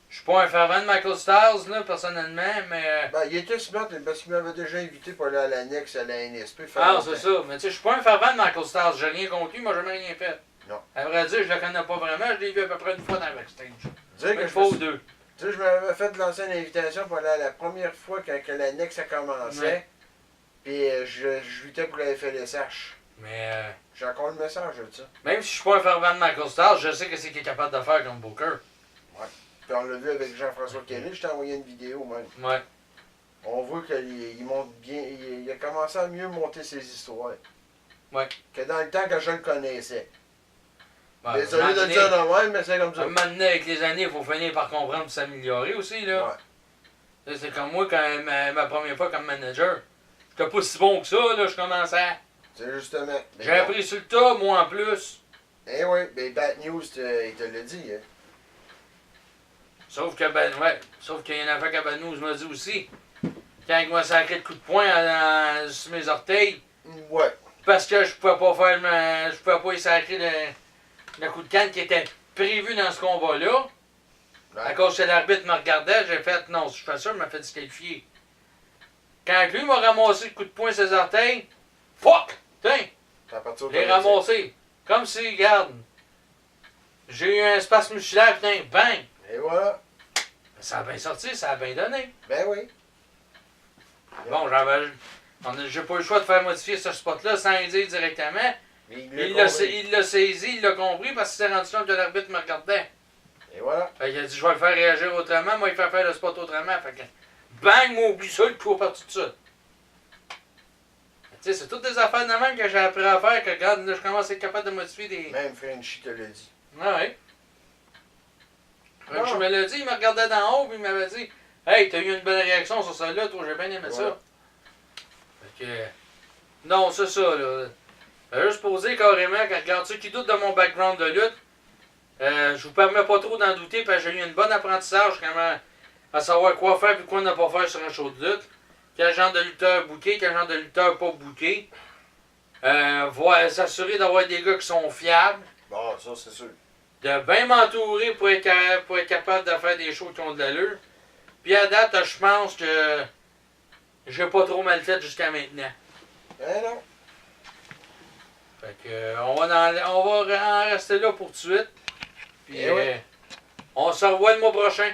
Je suis pas un fervent de Michael Styles, là, personnellement, mais... Ben, il était smart parce qu'il m'avait déjà invité pour aller à l'annexe à la NSP. faire Ah, longtemps. c'est ça. Mais tu sais, je suis pas un fervent de Michael Styles. J'ai rien contre lui, moi, j'ai jamais rien fait. Non. À vrai dire, je le connais pas vraiment. Je l'ai vu à peu près une fois dans le backstage. Dire que Une je fois me ou suis- deux. Tu sais, je m'avais fait lancer une invitation pour aller à la première fois que l'annexe a commencé. Ouais. Puis je luttais pour la FLSH. Mais J'ai encore le message de ça. même si je suis pas un fervent de Michael Styles, je sais que c'est qu'il est capable de faire comme Booker. Puis on l'a vu avec Jean-François Kelly, je t'ai envoyé une vidéo même. Ouais. On voit qu'il monte bien, il a commencé à mieux monter ses histoires. Ouais. Que dans le temps que je le connaissais. Ouais, Désolé de le dire de même, mais c'est comme à ça. un moment donné, avec les années, il faut finir par comprendre et s'améliorer aussi, là. Ouais. Là, c'est comme moi, quand ma première fois comme manager. J'étais pas si bon que ça, là, je commençais. C'est justement. J'ai appris sur le tas, moi en plus. Eh oui, mais Bad News, il te l'a dit. Hein. Sauf que, sauf qu'il y a une affaire que Banous m'a dit aussi. Quand il m'a sacré le coup de poing sur mes orteils, Ouais. parce que je pouvais pas faire je pouvais pas y sacrer le coup de canne qui était prévu dans ce combat-là. À Ouais. cause que l'arbitre me regardait, j'ai fait non, si je fais ça, il m'a fait disqualifier. Quand lui m'a ramassé le coup de poing sur ses orteils, fuck! Tiens! C'est à partir Je l'ai ramassé. Comme si, regarde, j'ai eu un espace musculaire, putain, bang! Et voilà. Ça a bien sorti, ça a bien donné. Ben oui. Bon, j'ai pas eu le choix de faire modifier ce spot-là sans le dire directement. Mais Il l'a saisi, il l'a compris parce qu'il s'est rendu compte que l'arbitre me regardait. Et voilà. Fait qu'il a dit, je vais le faire réagir autrement, moi il fait faire le spot autrement. Fait que, bang, moi oublie ça, le coup parti de ça. Tu sais, c'est toutes des affaires de même que j'ai appris à faire, que regarde, là, je commence à être capable de modifier des... Même Frenchy te l'a dit. Ah ouais. Je me l'ai dit, il me regardait d'en haut, puis il m'avait dit, hey, t'as eu une bonne réaction sur ça là, toi, j'ai bien aimé ça. Fait que, non, c'est ça, là. Juste poser carrément, quand regarde ceux qui doutent de mon background de lutte, je vous permets pas trop d'en douter, parce que j'ai eu une bonne apprentissage, comment, à savoir quoi faire et quoi ne pas faire sur un show de lutte. Quel genre de lutteur booké, quel genre de lutteur pas booké. S'assurer d'avoir des gars qui sont fiables. Bon, ça c'est sûr. De bien m'entourer pour être capable de faire des shows qui ont de l'allure. Puis à date, je pense que j'ai pas trop mal fait jusqu'à maintenant. Eh non. Fait que on va en rester là pour tout de suite. Puis Eh ouais. on se revoit le mois prochain.